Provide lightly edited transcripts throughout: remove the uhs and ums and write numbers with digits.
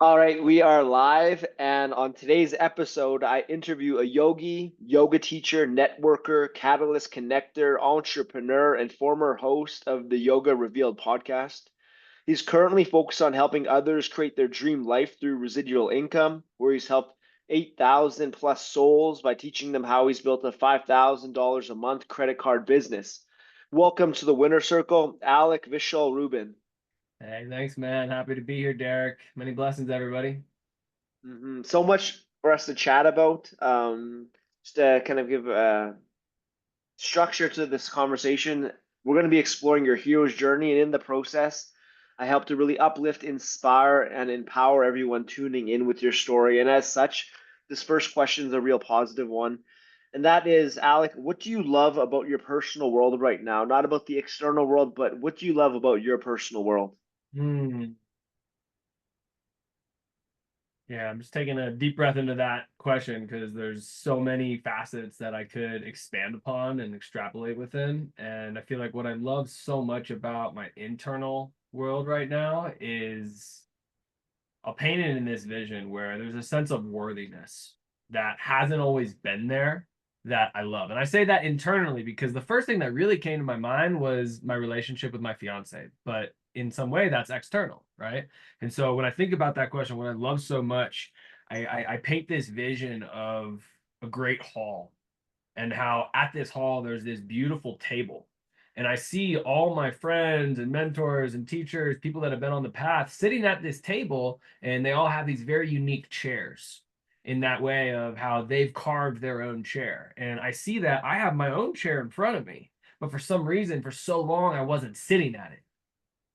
All right, we are live, and on today's episode, I interview a yogi, yoga teacher, networker, catalyst connector, entrepreneur, and former host of the Yoga Revealed podcast. He's currently focused on helping others create their dream life through residual income, where he's helped 8,000 plus souls by teaching them how he's built a $5,000 a month credit card business. Welcome to the winner circle, Alec, Vishal, Rouben. Hey, thanks, man. Happy to be here, Derek. Many blessings, everybody. So much for us to chat about. Just to kind of give structure to this conversation, we're going to be exploring your hero's journey, and in the process, I help to really uplift, inspire, and empower everyone tuning in with your story. And as such, this first question is a real positive one. And that is, Alec, what do you love about your personal world right now? Not about the external world, but what do you love about your personal world? Hmm. Yeah, I'm just taking a deep breath into that question because there's so many facets that I could expand upon and extrapolate within. And I feel like what I love so much about my internal world right now is I'll paint it in this vision where there's a sense of worthiness that hasn't always been there that I love. And I say that internally because the first thing that really came to my mind was my relationship with my fiance. But in some way, that's external, right? And so when I think about that question, what I love so much, I paint this vision of a great hall and how at this hall there's this beautiful table, and I see all my friends and mentors and teachers, people that have been on the path, sitting at this table, and they all have these very unique chairs in that way of how they've carved their own chair. And I see that I have my own chair in front of me, but for some reason, for so long, I wasn't sitting at it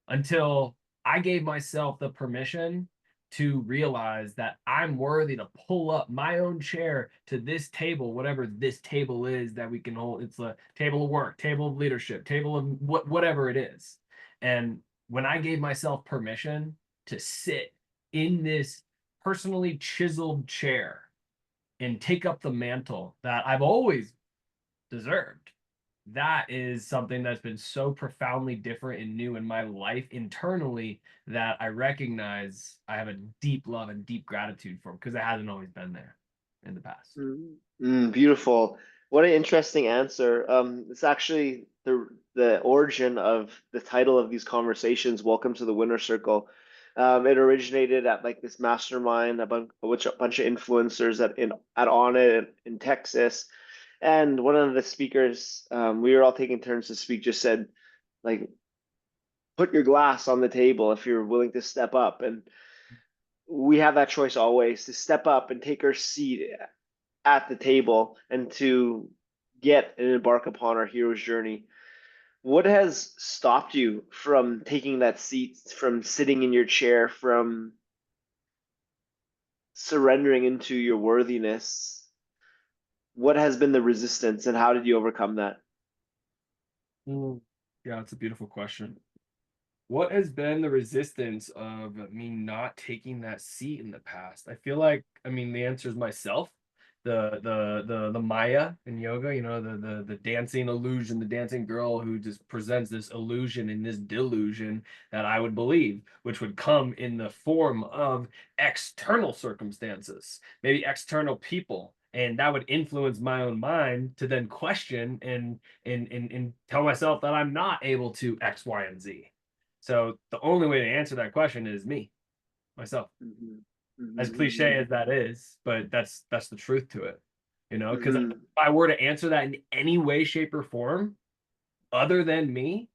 until I gave myself the permission to realize that I'm worthy to pull up my own chair to this table, whatever this table is that we can hold. It's a table of work, table of leadership, table of whatever it is. And when I gave myself permission to sit in this personally chiseled chair and take up the mantle that I've always deserved, that is something that's been so profoundly different and new in my life internally that I recognize I have a deep love and deep gratitude for because it hasn't always been there in the past. Beautiful. What an interesting answer. It's actually the origin of the title of these conversations, Welcome to the Winner Circle. It originated at like this mastermind, a bunch of influencers at On It in Texas. And one of the speakers, we were all taking turns to speak, just said, like, put your glass on the table if you're willing to step up. And we have that choice always to step up and take our seat at the table and to get and embark upon our hero's journey. What has stopped you from taking that seat, from sitting in your chair, from surrendering into your worthiness? What has been the resistance and how did you overcome that? Mm. Yeah, it's a beautiful question. What has been the resistance of me not taking that seat in the past? I feel like, I mean, the answer is myself. The Maya in yoga, the dancing illusion, the dancing girl who just presents this illusion and this delusion that I would believe, which would come in the form of external circumstances, maybe external people. And that would influence my own mind to then question and tell myself that I'm not able to X, Y, and Z. So the only way to answer that question is me, myself. Mhm. As Mhm. cliche as that is, but that's the truth to it. Because if Mhm. I were to answer that in any way, shape, or form other than me,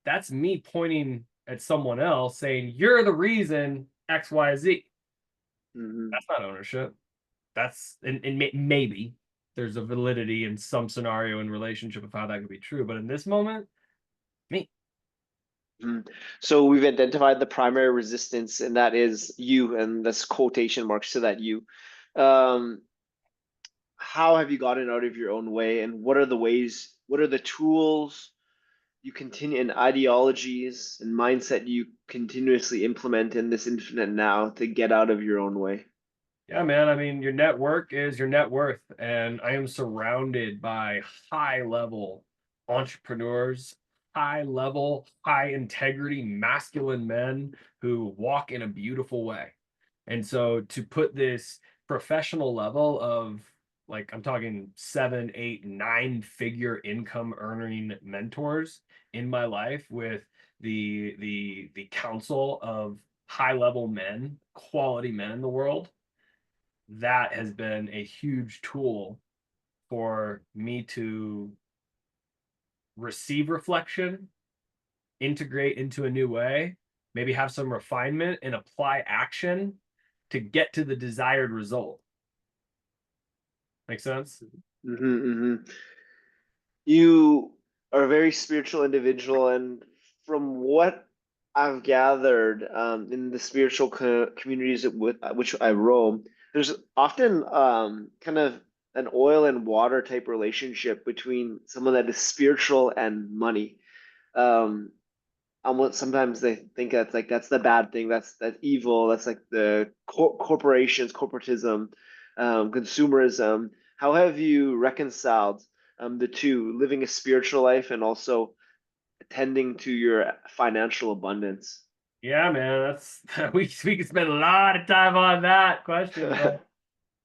that's me pointing at someone else saying, "You're the reason X, Y, Z." Mhm. That's not ownership. And maybe there's a validity in some scenario in relationship of how that could be true, but in this moment, me. Mhm. So we've identified the primary resistance, and that is you, and that's quotation marks to that you. Um, how have you gotten out of your own way, and what are the ways, what are the tools you continue and ideologies and mindset you continuously implement in this infinite now to get out of your own way? Yeah, man. I mean, your network is your net worth. And I am surrounded by high level entrepreneurs, high level, high integrity, masculine men who walk in a beautiful way. And so to put this professional level of, like, I'm talking 7, 8, 9 figure income earning mentors in my life with the counsel of high level men, quality men in the world, that has been a huge tool for me to receive reflection, integrate into a new way, maybe have some refinement and apply action to get to the desired result. Make sense? Hmm. You are a very spiritual individual, and from what I've gathered in the spiritual communities with which I roam, there's often kind of an oil and water type relationship between someone that is spiritual and money. Um, almost sometimes they think that's like that's the bad thing, that's evil, that's like the corporations, corporatism, consumerism. How have you reconciled the two, living a spiritual life and also attending to your financial abundance? Yeah, man. That's we could spend a lot of time on that question, but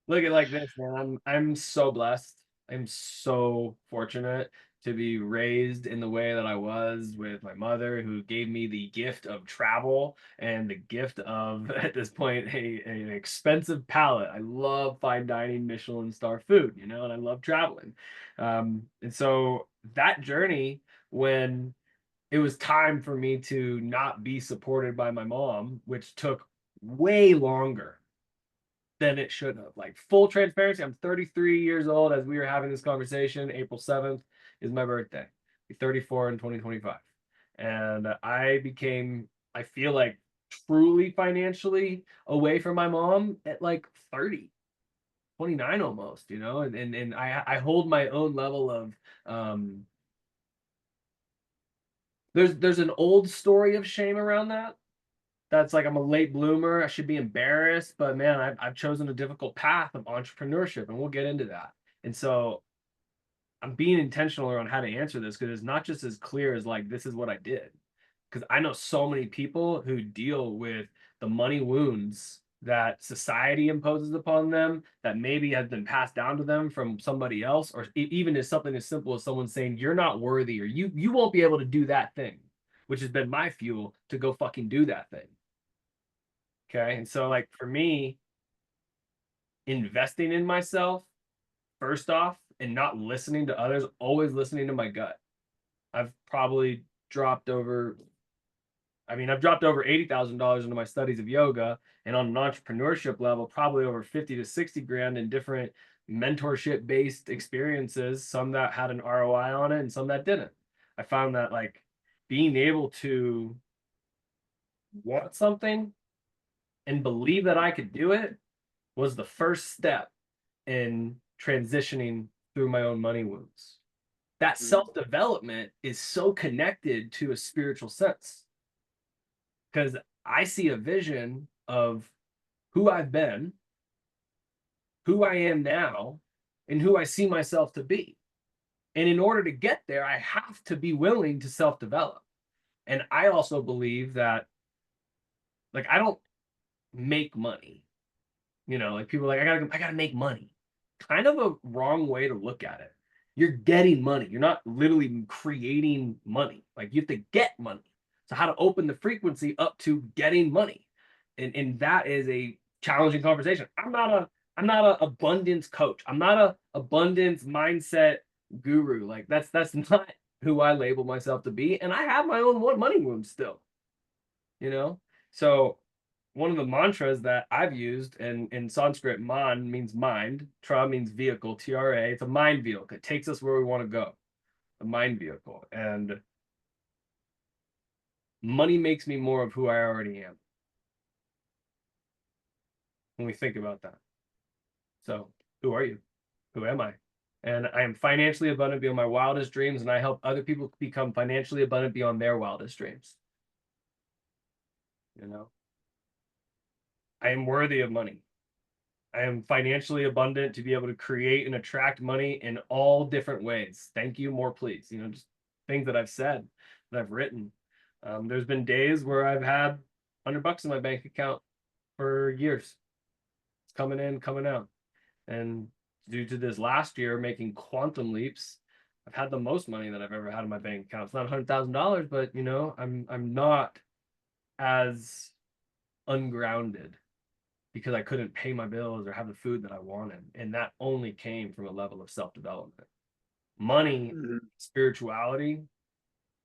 look at it like this, man. I'm so blessed. I'm so fortunate to be raised in the way that I was, with my mother, who gave me the gift of travel and the gift of, at this point, an expensive palate. I love fine dining, Michelin star food, and I love traveling. And so that journey, when it was time for me to not be supported by my mom, which took way longer than it should have. Like, full transparency, I'm 33 years old as we were having this conversation. April 7th is my birthday. I'll be 34 in 2025. And I feel like, truly financially away from my mom at like 30, 29 almost, and I hold my own level of, there's an old story of shame around that. That's like, I'm a late bloomer. I should be embarrassed, but man, I've chosen a difficult path of entrepreneurship, and we'll get into that. And so I'm being intentional around how to answer this, because it's not just as clear as like, this is what I did. Because I know so many people who deal with the money wounds that society imposes upon them, that maybe has been passed down to them from somebody else, or even as something as simple as someone saying you're not worthy, or you won't be able to do that thing, which has been my fuel to go fucking do that thing. Okay. And so, like, for me, investing in myself first off, and not listening to others, always listening to my gut. I've probably dropped over, I've dropped over $80,000 into my studies of yoga, and on an entrepreneurship level, probably over 50 to 60 grand in different mentorship based experiences, some that had an ROI on it and some that didn't. I found that, like, being able to want something and believe that I could do it was the first step in transitioning through my own money wounds. That self development is so connected to a spiritual sense, because I see a vision of who I've been, who I am now, and who I see myself to be. And in order to get there, I have to be willing to self develop. And I also believe that, like, I don't make money. Like, people are like, I gotta make money. Kind of a wrong way to look at it. You're getting money. You're not literally creating money. Like, you have to get money. So how to open the frequency up to getting money. And that is a challenging conversation. I'm not a abundance coach. I'm not a abundance mindset guru. Like, that's not who I label myself to be. And I have my own money wounds still, you know? So one of the mantras that I've used, in Sanskrit, man means mind, tra means vehicle, TRA. It's a mind vehicle. It takes us where we want to go, a mind vehicle. And money makes me more of who I already am when we think about that. So, who are you? Who am I? And I am financially abundant beyond my wildest dreams, and I help other people become financially abundant beyond their wildest dreams. You know, I am worthy of money. I am financially abundant to be able to create and attract money in all different ways. Thank you, more please. Just things that I've said, that I've written. There's been days where I've had $100 in my bank account, for years. It's coming in, coming out. And due to this last year making quantum leaps, I've had the most money that I've ever had in my bank account. It's not $100,000, but you know, I'm not as ungrounded because I couldn't pay my bills or have the food that I wanted. And that only came from a level of self-development. Money, Hmm. spirituality,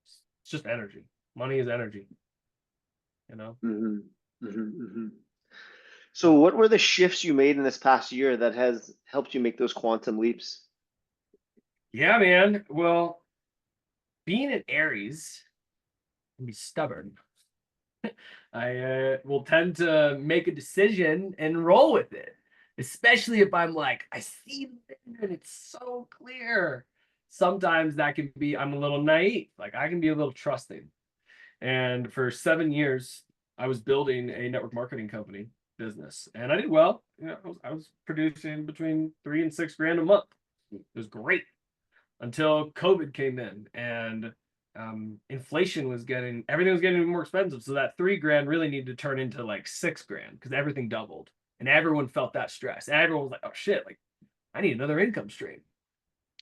it's just energy. Money is energy, you know? Hmm. Hmm. So what were the shifts you made in this past year that has helped you make those quantum leaps? Yeah, man. Well, being an Aries can be stubborn. I will tend to make a decision and roll with it, especially if I'm like, I see it and it's so clear. Sometimes that can be, I'm a little naive. Like I can be a little trusting. And for 7 years, I was building a network marketing company business, and I did well. You know, I was producing between 3 and 6 grand a month. It was great until COVID came in and inflation was getting everything was getting more expensive. So that 3 grand really needed to turn into like 6 grand because everything doubled and everyone felt that stress. Everyone was like, oh shit, like I need another income stream,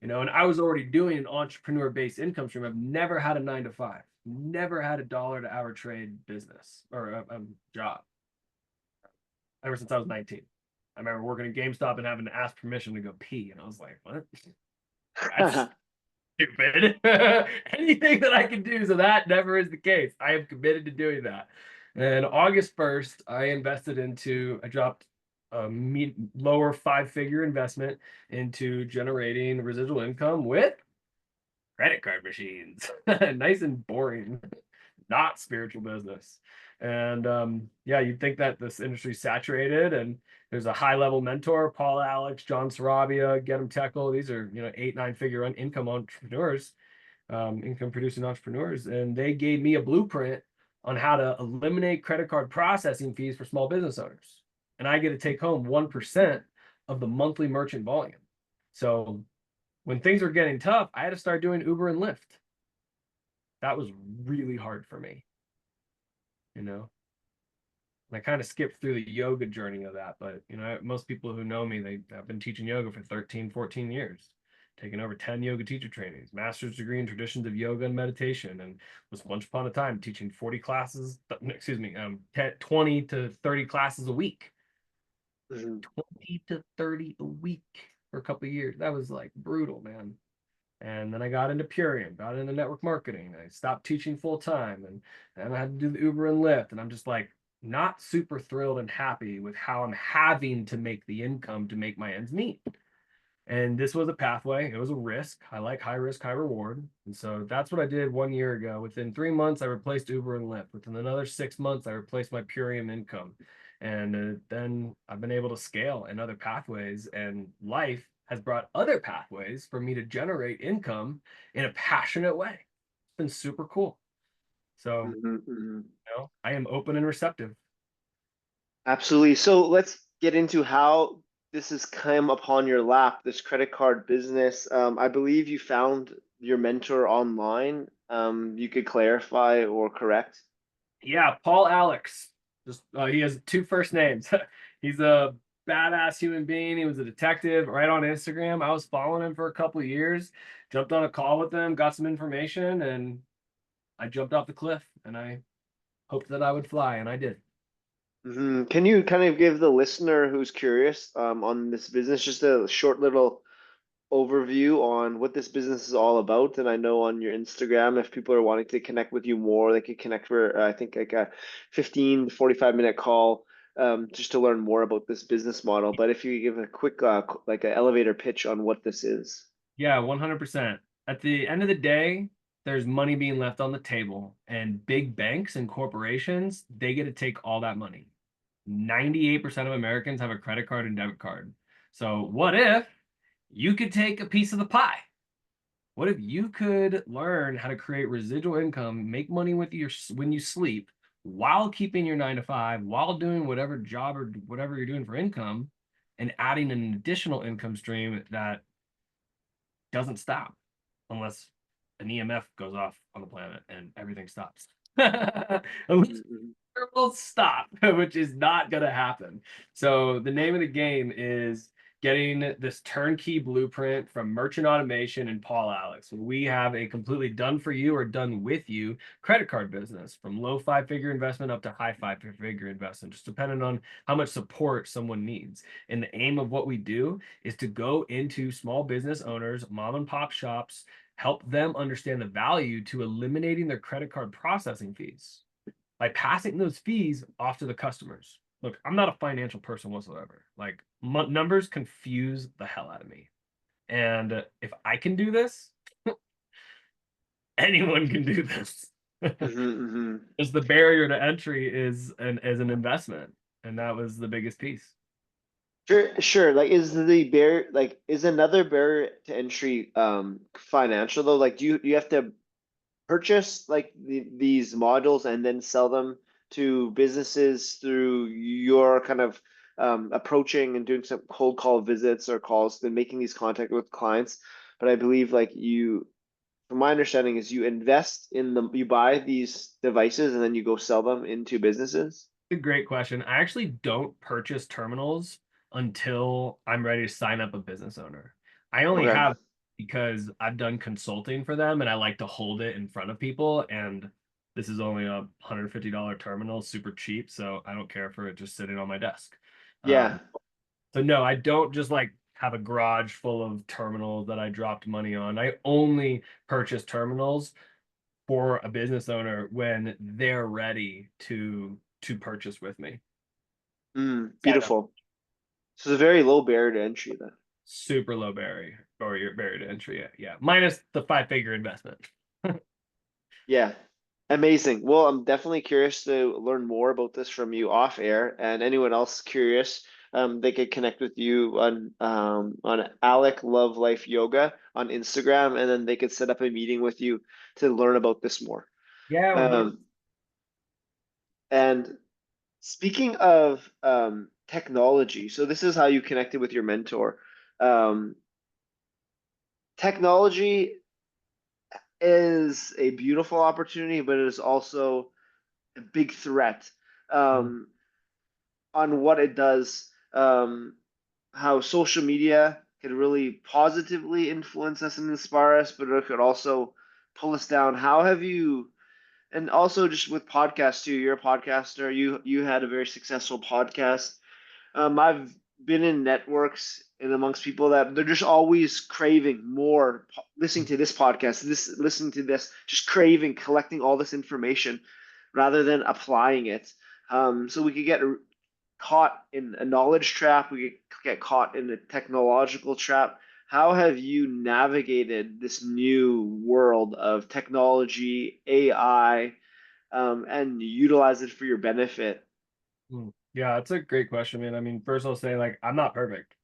you know, and I was already doing an entrepreneur based income stream. I've never had a 9 to 5, never had a dollar to hour trade business or a job ever since I was 19. I remember working at GameStop and having to ask permission to go pee. And I was like, what? That's stupid. Anything that I can do. So that never is the case. I am committed to doing that. And August 1st, I dropped a lower 5 figure investment into generating residual income with credit card machines. Nice and boring, not spiritual business. And yeah, you'd think that this industry's saturated and there's a high level mentor, Paul Alex, John Sarabia, Get 'em Teckle. These are, you know, 8, 9 figure income entrepreneurs, income producing entrepreneurs. And they gave me a blueprint on how to eliminate credit card processing fees for small business owners. And I get to take home 1% of the monthly merchant volume. So when things were getting tough, I had to start doing Uber and Lyft. That was really hard for me, you know. And I kind of skipped through the yoga journey of that, but you know, most people who know me, they have been teaching yoga for 13, 14 years, taken over 10 yoga teacher trainings, master's degree in traditions of yoga and meditation, and was once upon a time teaching 40 classes, excuse me, 20 to 30 classes a week. Mhm. 20 to 30 a week for a couple of years. That was like brutal, man. And then I got into Purium, got into network marketing. I stopped teaching full time and I had to do the Uber and Lyft. And I'm just like not super thrilled and happy with how I'm having to make the income to make my ends meet. And this was a pathway. It was a risk. I like high risk, high reward. And so that's what I did 1 year ago. Within 3 months, I replaced Uber and Lyft. Within another 6 months, I replaced my Purium income. And then I've been able to scale in other pathways. And life has brought other pathways for me to generate income in a passionate way. It's been super cool. So, Mhm. Mhm. you know, I am open and receptive. Absolutely. So let's get into how this has come upon your lap, this credit card business. I believe you found your mentor online. You could clarify or correct. Yeah, Paul Alex. Just he has two first names. He's a badass human being. He was a detective right on Instagram. I was following him for a couple of years. Jumped on a call with him, got some information, and I jumped off the cliff. And I hoped that I would fly, and I did. Can you kind of give the listener who's curious on this business just a short little overview on what this business is all about? And I know on your Instagram, if people are wanting to connect with you more, they could connect for I think like a 15 to 45-minute call just to learn more about this business model. But if you give a quick like an elevator pitch on what this is. Yeah, 100%. At the end of the day, there's money being left on the table, and big banks and corporations, they get to take all that money. 98% of Americans have a credit card and debit card. So, what if you could take a piece of the pie? What if you could learn how to create residual income, make money with your when you sleep, while keeping your 9 to 5, while doing whatever job or whatever you're doing for income, and adding an additional income stream that doesn't stop unless an EMF goes off on the planet and everything stops. Unless Mhm. will stop, which is not going to happen. So the name of the game is getting this turnkey blueprint from Merchant Automation and Paul Alex. We have a completely done for you or done with you credit card business from low five-figure investment up to high five-figure investment, just depending on how much support someone needs. And the aim of what we do is to go into small business owners, mom and pop shops, help them understand the value to eliminating their credit card processing fees by passing those fees off to the customers. Look, I'm not a financial person whatsoever. Like numbers confuse the hell out of me. And if I can do this, anyone can do this. Hmm. Just the barrier to entry is an investment, and that was the biggest piece. Sure, sure. Like, is the barrier, like, is another barrier to entry financial though? Like, do you have to purchase like these modules and then sell them to businesses through your kind of approaching and doing some cold call visits or calls, then making these contact with clients? But I believe like you, from my understanding, is you invest in them, you buy these devices and then you go sell them into businesses. A great question. I actually don't purchase terminals until I'm ready to sign up a business owner. I only Okay. have because I've done consulting for them and I like to hold it in front of people. And this is only a $150 terminal, super cheap. So I don't care for it just sitting on my desk. Yeah. So no, I don't just like have a garage full of terminals that I dropped money on. I only purchase terminals for a business owner when they're ready to purchase with me. Sign up. Beautiful. So it's a very low barrier to entry then. Super low barrier or your barrier to entry. Yeah, yeah. Minus the five-figure investment. Yeah. Amazing. Well, I'm definitely curious to learn more about this from you off air, and anyone else curious, they could connect with you on Alec Love Life Yoga on Instagram, and then they could set up a meeting with you to learn about this more. Yeah, we're more. Um, and speaking of technology, so this is how you connected with your mentor. Um, Technology is a beautiful opportunity, but it is also a big threat um, on what it does, how social media can really positively influence us and inspire us, but it could also pull us down. How have you, and also just with podcasts too, you're a podcaster, you had a very successful podcast. I've been in networks and amongst people that they're just always craving more, listening to this podcast, listening to this, just craving, collecting all this information rather than applying it. So we could get caught in a knowledge trap, we could get caught in a technological trap. How have you navigated this new world of technology, AI, and utilize it for your benefit? Yeah, that's a great question, man. I mean, first I'll say like I'm not perfect.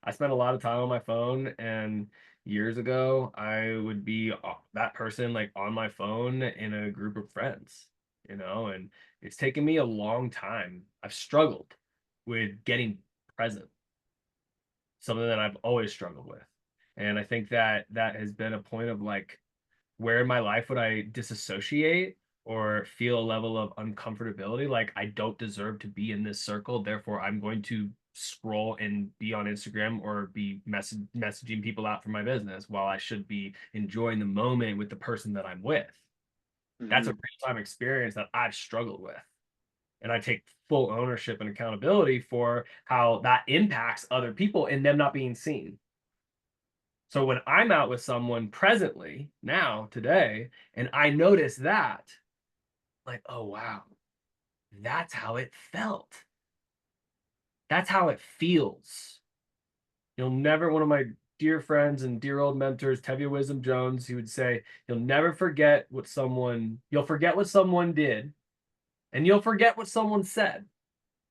I spend a lot of time on my phone, and years ago I would be that person like on my phone in a group of friends, and it's taken me a long time. I've struggled with getting present, something that I've always struggled with. And I think that that has been a point of like where in my life would I disassociate or feel a level of uncomfortability? Like I don't deserve to be in this circle, therefore I'm going to scroll and be on Instagram or be messaging people out for my business while I should be enjoying the moment with the person that I'm with. That's a Hmm. real-time experience that I've struggled with. And I take full ownership and accountability for how that impacts other people and them not being seen. So when I'm out with someone presently, now, today, and I notice that, like, oh, wow, that's how it felt. That's how it feels. You'll never, one of my dear friends and dear old mentors, Tevye Wisdom Jones, he would say, you'll never forget what someone, you'll forget what someone did, and you'll forget what someone said,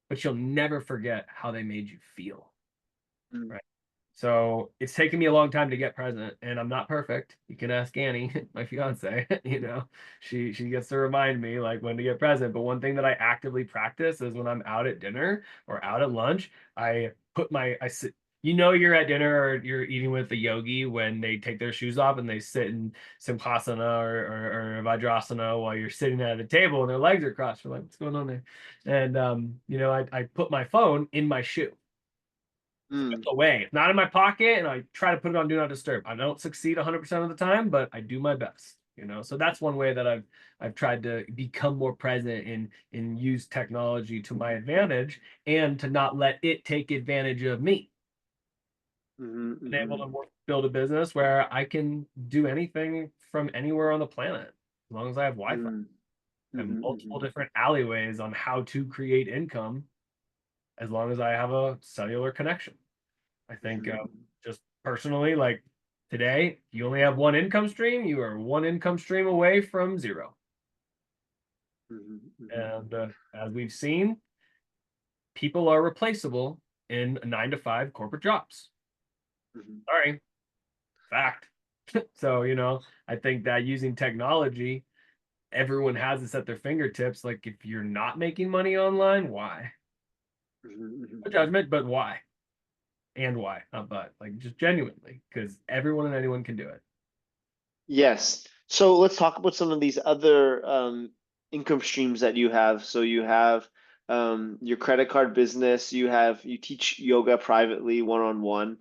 but you'll never forget how they made you feel. Right. So it's taken me a long time to get present, and I'm not perfect. You can ask Annie, my fiance. She gets to remind me like when to get present. But one thing that I actively practice is when I'm out at dinner or out at lunch, I put my I sit you're at dinner or you're eating with a yogi when they take their shoes off and they sit in simhasana or vajrasana while you're sitting at a table and their legs are crossed. You're like, what's going on there? And I put my phone in my shoe. Mm, Away. It's not in my pocket, and I try to put it on do not disturb. I don't succeed 100% of the time, but I do my best. So that's one way that I've tried to become more present and use technology to my advantage and to not let it take advantage of me. mhm, Been able mhm, to build a business where I can do anything from anywhere on the planet as long as I have Wi-Fi. mhm, I have mhm, multiple mhm, different alleyways on how to create income as long as I have a cellular connection. I think mhm, just personally, like today, you only have one income stream. You are one income stream away from zero. mhm, mhm, And as we've seen, people are replaceable in 9 to 5 corporate jobs. mhm. Sorry, fact. So, I think that using technology, everyone has this at their fingertips. Like, if you're not making money online, why? Mhm, mhm. No judgment, but why? And why? Not but, like, just genuinely, because everyone and anyone can do it. Yes. So let's talk about some of these other income streams that you have. So you have your credit card business. You teach yoga privately, one-on-one,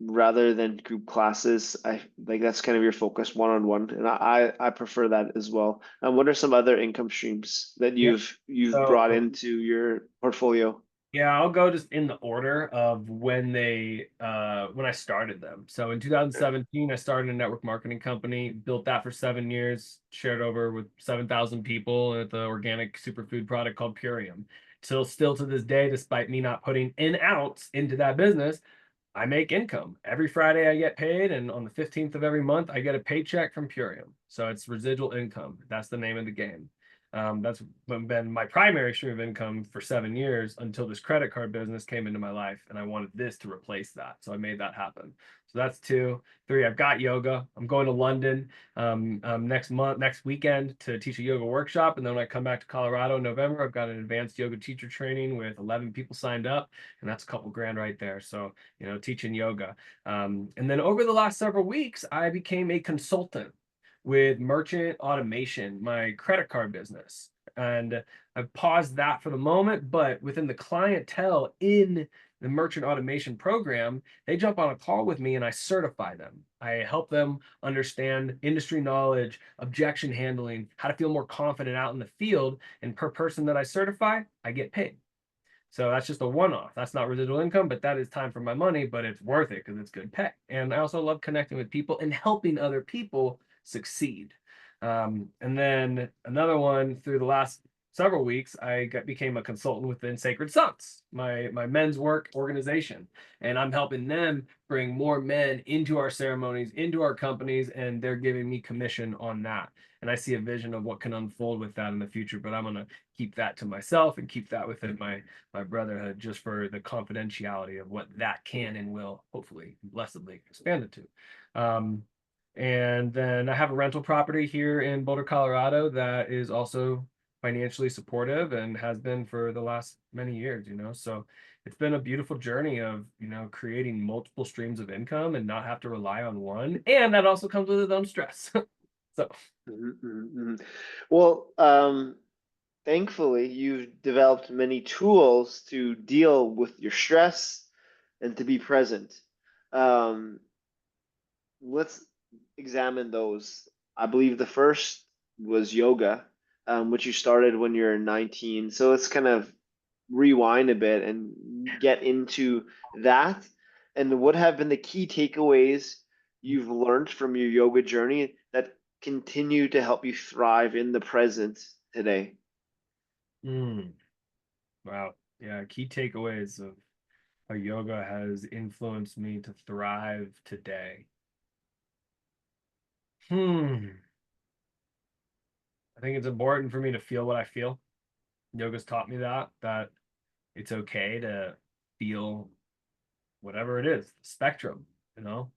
rather than group classes. I like that's kind of your focus, one-on-one, and I prefer that as well. What are some other income streams that Yeah. you've brought So into your portfolio? yeah, I'll go just in the order of when I started them. So in 2017, I started a network marketing company, built that for 7 years, shared over with 7,000 people with the organic superfood product called Purium. Still to this day, despite me not putting in ounce into that business, I make income. Every Friday I get paid, and on the 15th of every month, I get a paycheck from Purium. So it's residual income. That's the name of the game. That's been my primary stream of income for 7 years until this credit card business came into my life, and I wanted this to replace that. So I made that happen. So that's two. Three, I've got yoga. I'm going to London next weekend to teach a yoga workshop. And then when I come back to Colorado in November, I've got an advanced yoga teacher training with 11 people signed up, and that's a couple grand right there. So teaching yoga. And then over the last several weeks, I became a consultant with merchant automation, my credit card business. And I've paused that for the moment, but within the clientele in the merchant automation program, they jump on a call with me and I certify them. I help them understand industry knowledge, objection handling, how to feel more confident out in the field. And per person that I certify, I get paid. So that's just a one-off. That's not residual income, but that is time for my money, but it's worth it because it's good pay. And I also love connecting with people and helping other people succeed. And then another one through the last several weeks, became a consultant within Sacred Sons, my men's work organization. And I'm helping them bring more men into our ceremonies, into our companies, and they're giving me commission on that. And I see a vision of what can unfold with that in the future, but I'm gonna keep that to myself and keep that within my brotherhood just for the confidentiality of what that can and will hopefully blessedly expand it to. And then I have a rental property here in Boulder, Colorado that is also financially supportive and has been for the last many years. So it's been a beautiful journey of creating multiple streams of income and not have to rely on one, and that also comes with its own stress. So Mhm, mhm, mhm. Well, thankfully, you've developed many tools to deal with your stress and to be present. Um, let's examine those. I believe the first was yoga, which you started when you're 19. So let's kind of rewind a bit and get into that. And what have been the key takeaways you've learned from your yoga journey that continue to help you thrive in the present today? mm, wow, yeah, key takeaways of how yoga has influenced me to thrive today. Hmm. I think it's important for me to feel what I feel. Yoga's taught me that it's okay to feel whatever it is, the spectrum, you know,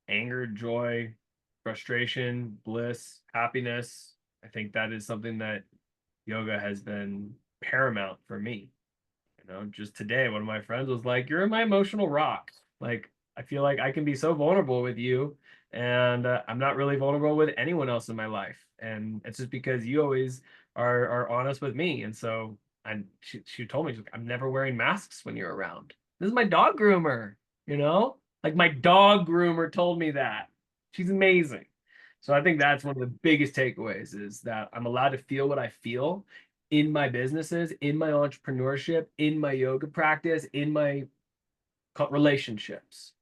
anger, joy, frustration, bliss, happiness. I think that is something that yoga has been paramount for me. Just today, one of my friends was like, "You're my emotional rock." Like, I feel like I can be so vulnerable with you, and I'm not really vulnerable with anyone else in my life, and it's just because you always are honest with me. And so, and she told me, she's like, "I'm never wearing masks when you're around." This is my dog groomer, like my dog groomer told me that. She's amazing. So I think that's one of the biggest takeaways is that I'm allowed to feel what I feel in my businesses, in my entrepreneurship, in my yoga practice, in my relationships,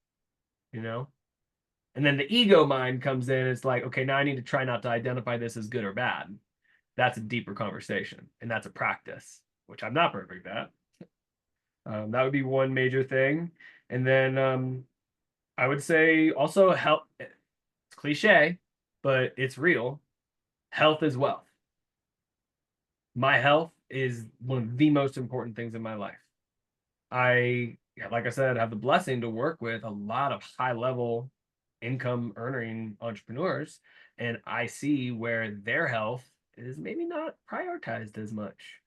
you know? And then the ego mind comes in. It's like, okay, now I need to try not to identify this as good or bad. That's a deeper conversation. And that's a practice, which I'm not perfect at. That would be one major thing. And then I would say also health. It's cliche, but it's real. Health is wealth. My health is one of the most important things in my life. Yeah, like I said, have the blessing to work with a lot of high level income earning entrepreneurs. And I see where their health is maybe not prioritized as much,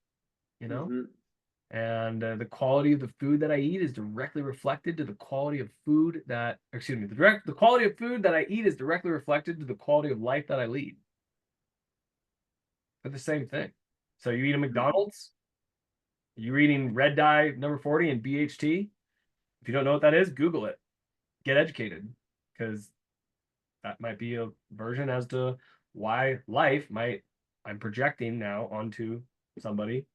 you know? Mm-hmm. And the quality of the food that I eat is directly reflected to the quality of food that, excuse me, the quality of food that I eat is directly reflected to the quality of life that I lead. They're the same thing. So you eat a McDonald's, you're eating red dye number 40 and BHT. If you don't know what that is, Google it. Get educated, because that might be a version as to why life might, I'm projecting now onto somebody.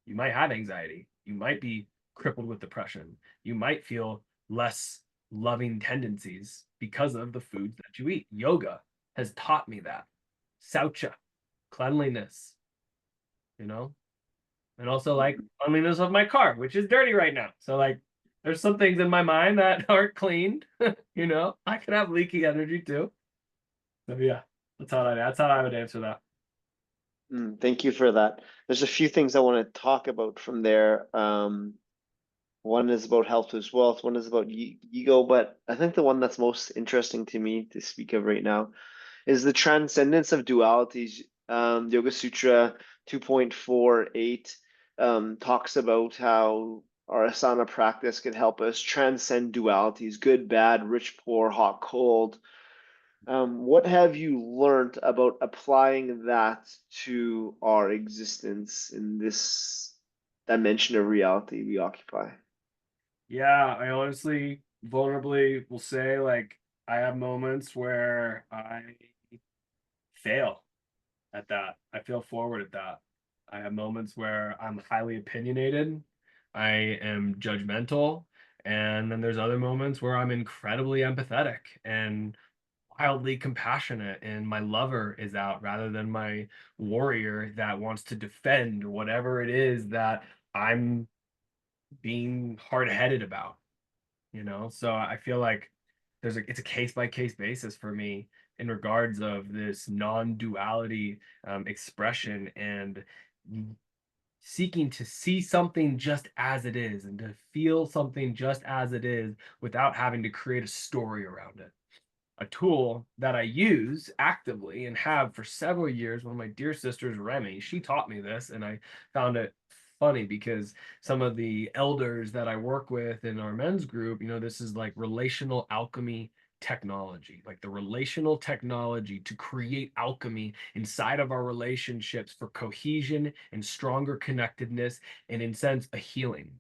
You might have anxiety. You might be crippled with depression. You might feel less loving tendencies because of the foods that you eat. Yoga has taught me that. Saucha, cleanliness, you know, and also like cleanliness of my car, which is dirty right now. So like there's some things in my mind that aren't cleaned. I can have leaky energy too. So yeah, that's how I would answer that. Thank you for that. There's a few things I want to talk about from there. One is about health as wealth, one is about ego, but I think the one that's most interesting to me to speak of right now is the transcendence of dualities. Yoga Sutra 2.48 talks about how our asana practice can help us transcend dualities, good, bad, rich, poor, hot, cold. What have you learned about applying that to our existence in this dimension of reality we occupy? Yeah, I honestly, vulnerably will say like I have moments where I fail at that. I fail forward at that. I have moments where I'm highly opinionated. I am judgmental. And then there's other moments where I'm incredibly empathetic and wildly compassionate, and my lover is out rather than my warrior that wants to defend whatever it is that I'm being hard-headed about. So I feel like it's a case by case basis for me in regards of this non-duality expression, and seeking to see something just as it is and to feel something just as it is without having to create a story around it. A tool that I use actively and have for several years. One of my dear sisters, Remy, she taught me this, and I found it funny because some of the elders that I work with in our men's group, this is like relational alchemy technology, like the relational technology to create alchemy inside of our relationships for cohesion and stronger connectedness, and in sense, a healing.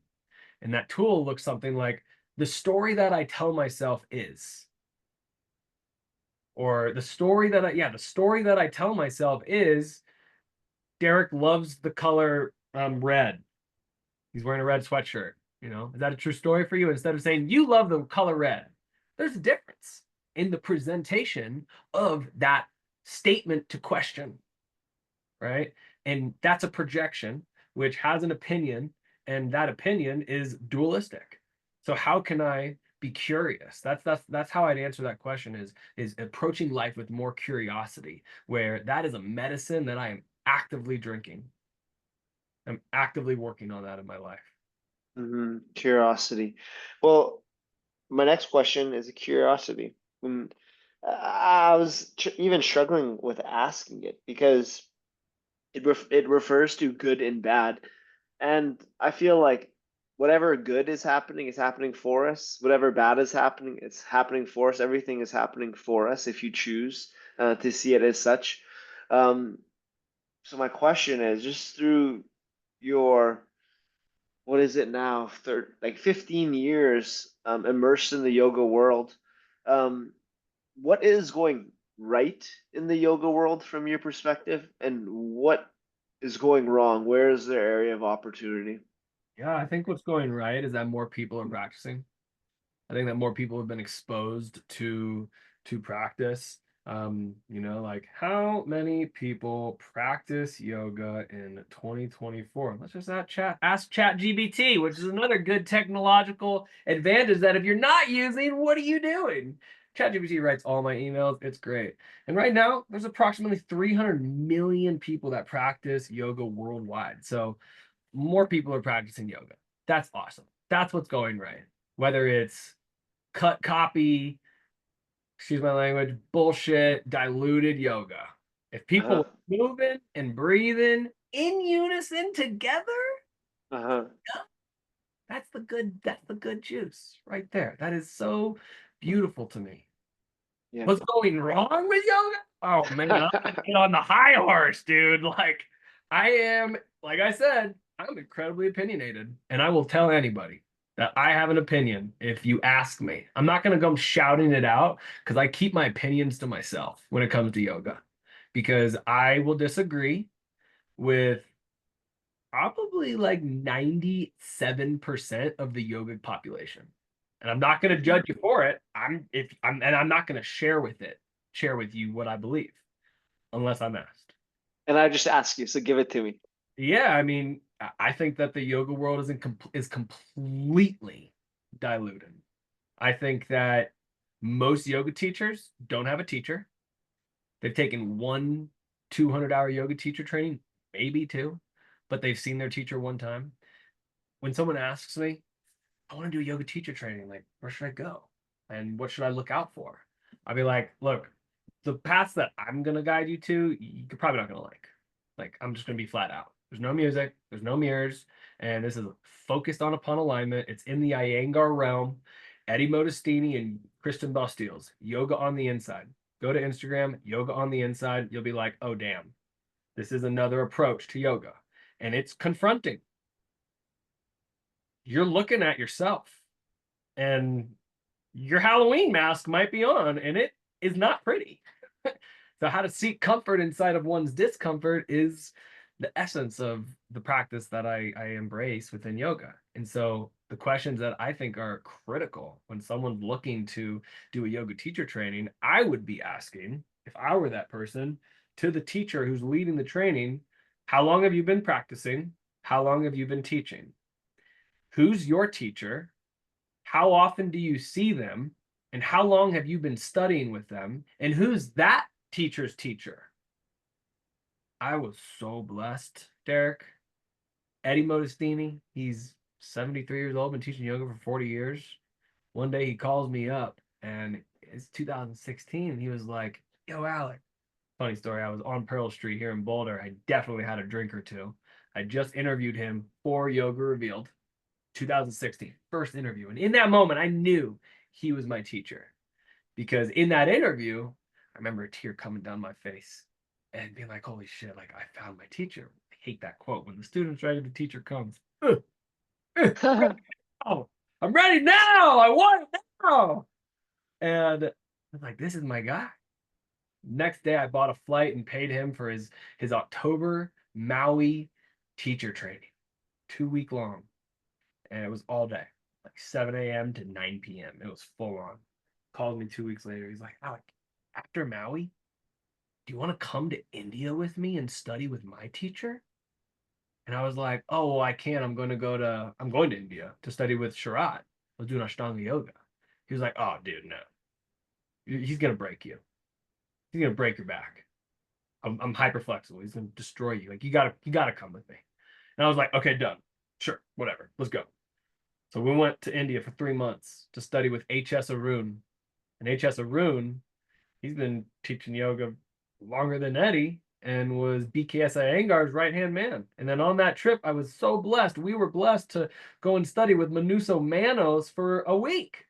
And that tool looks something like the story that I tell myself is, or the story that I tell myself is Derek loves the color red. He's wearing a red sweatshirt. Is that a true story for you? Instead of saying you love the color red, there's a difference in the presentation of that statement to question, right? And that's a projection which has an opinion, and that opinion is dualistic. So how can I be curious? That's how I'd answer that question, is approaching life with more curiosity, where that is a medicine that I am actively drinking. I'm actively working on that in my life. Curiosity. Well, my next question is a curiosity. Mm, I was even struggling with asking it because it refers to good and bad, and I feel like whatever good is happening for us. Whatever bad is happening, it's happening for us. Everything is happening for us if you choose to see it as such. Um, so my question is, just through your, what is it now, third, like 15 years immersed in the yoga world, um, what is going right in the yoga world from your perspective, and what is going wrong? Where is their area of opportunity? Yeah, I think what's going right is that more people are practicing. I think that more people have been exposed to practice. Like how many people practice yoga in 2024? Let's just ask Chat GBT, which is another good technological advantage that if you're not using, what are you doing? Chat GBT writes all my emails. It's great. And right now, there's approximately 300 million people that practice yoga worldwide. So more people are practicing yoga. That's awesome. That's what's going right. Whether it's cut copy, excuse my language, bullshit, diluted yoga. If people Uh-huh. are moving and breathing in unison together, Uh-huh. that's the good juice right there. That is so beautiful to me. Yeah. What's going wrong with yoga? Oh man, I'm gonna get on the high horse, dude. Like I am, like I said, I'm incredibly opinionated, and I will tell anybody that I have an opinion if you ask me. I'm not gonna go shouting it out because I keep my opinions to myself when it comes to yoga, because I will disagree with probably like 97% of the yogic population. And I'm not going to judge you for it. I'm not going to share with you what I believe unless I'm asked. And I just ask you, so give it to me. Yeah, I mean, I think that the yoga world is completely diluted. I think that most yoga teachers don't have a teacher. They've taken one 200-hour yoga teacher training, maybe two, but they've seen their teacher one time. When someone asks me, I want to do yoga teacher training. Like, where should I go? And what should I look out for? I'll be like, look, the paths that I'm gonna guide you to, you're probably not gonna like. Like, I'm just gonna be flat out. There's no music, there's no mirrors, and this is focused on upon alignment. It's in the Iyengar realm. Eddie Modestini and Kristen Bastiles, yoga on the inside. Go to Instagram, yoga on the inside. You'll be like, oh damn, this is another approach to yoga. And it's confronting. You're looking at yourself and your Halloween mask might be on and it is not pretty. So, how to seek comfort inside of one's discomfort is the essence of the practice that I embrace within yoga. And so, the questions that I think are critical when someone's looking to do a yoga teacher training, I would be asking, if I were that person, to the teacher who's leading the training, how long have you been practicing? How long have you been teaching? Who's your teacher? How often do you see them? And how long have you been studying with them? And who's that teacher's teacher? I was so blessed, Derek. Eddie Modestini, he's 73 years old, been teaching yoga for 40 years. One day he calls me up and it's 2016. And he was like, yo, Alec. Funny story. I was on Pearl Street here in Boulder. I definitely had a drink or two. I just interviewed him for Yoga Revealed. 2016, first interview. And in that moment, I knew he was my teacher because in that interview, I remember a tear coming down my face and being like, holy shit, like I found my teacher. I hate that quote. When the student's ready, the teacher comes. Oh, I'm ready now. I want it now. And I was like, this is my guy. Next day, I bought a flight and paid him for his October Maui teacher training, 2 week long. And it was all day, like 7 a.m. to 9 p.m. It was full on. Called me 2 weeks later. He's like, Alec, after Maui, do you want to come to India with me and study with my teacher? And I was like, oh, well, I can't. I'm going to India to study with Sharat. I was doing Ashtanga yoga. He was like, oh, dude, no. He's going to break you. He's going to break your back. I'm hyper flexible. He's going to destroy you. Like, you gotta come with me. And I was like, okay, done. Sure, whatever. Let's go. So we went to India for 3 months to study with H.S. Arun. And H.S. Arun, he's been teaching yoga longer than Eddie. and was BKS Iyengar's right-hand man. And then on that trip, I was so blessed. We were blessed to go and study with Manuso Manos for a week.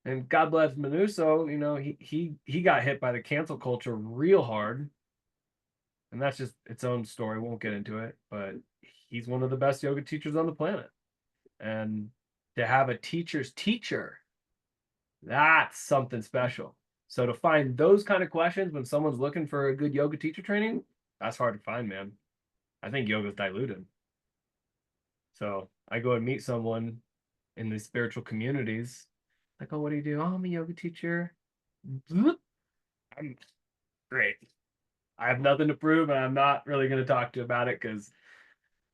And God bless Manuso, you know, he got hit by the cancel culture real hard. And that's just its own story. Won't get into it, but he's one of the best yoga teachers on the planet. And to have a teacher's teacher, that's something special. So to find those kind of questions when someone's looking for a good yoga teacher training, that's hard to find, man. I think yoga's diluted. So I go and meet someone in these spiritual communities, like, oh, what do you do? Oh, I'm a yoga teacher. I'm great. I have nothing to prove, and I'm not really going to talk to you about it because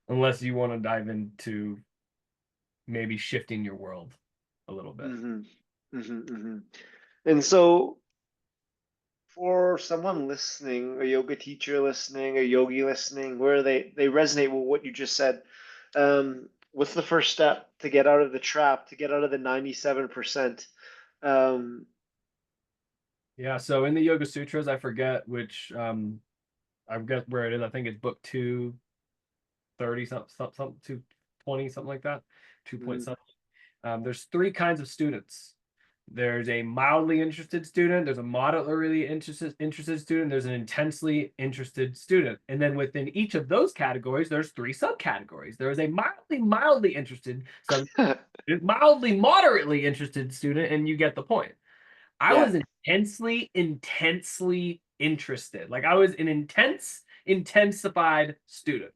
unless you want to dive into maybe shifting your world a little bit. Mm-hmm. Mm-hmm. Mm-hmm. And so for someone listening, a yoga teacher listening, a yogi listening, where they resonate with what you just said, what's the first step to get out of the trap, to get out of the 97%? Um, Yeah, so in the Yoga Sutras, I forget which I forget where it is. I think it's book 230 something 220 something like that. 2 point mm, something. There's three kinds of students. There's a mildly interested student, there's a moderately interested student, there's an intensely interested student. And then within each of those categories, there's three subcategories. There is a mildly interested mildly moderately interested student, and you get the point. I yeah, was intensely interested. Like I was an intensified student.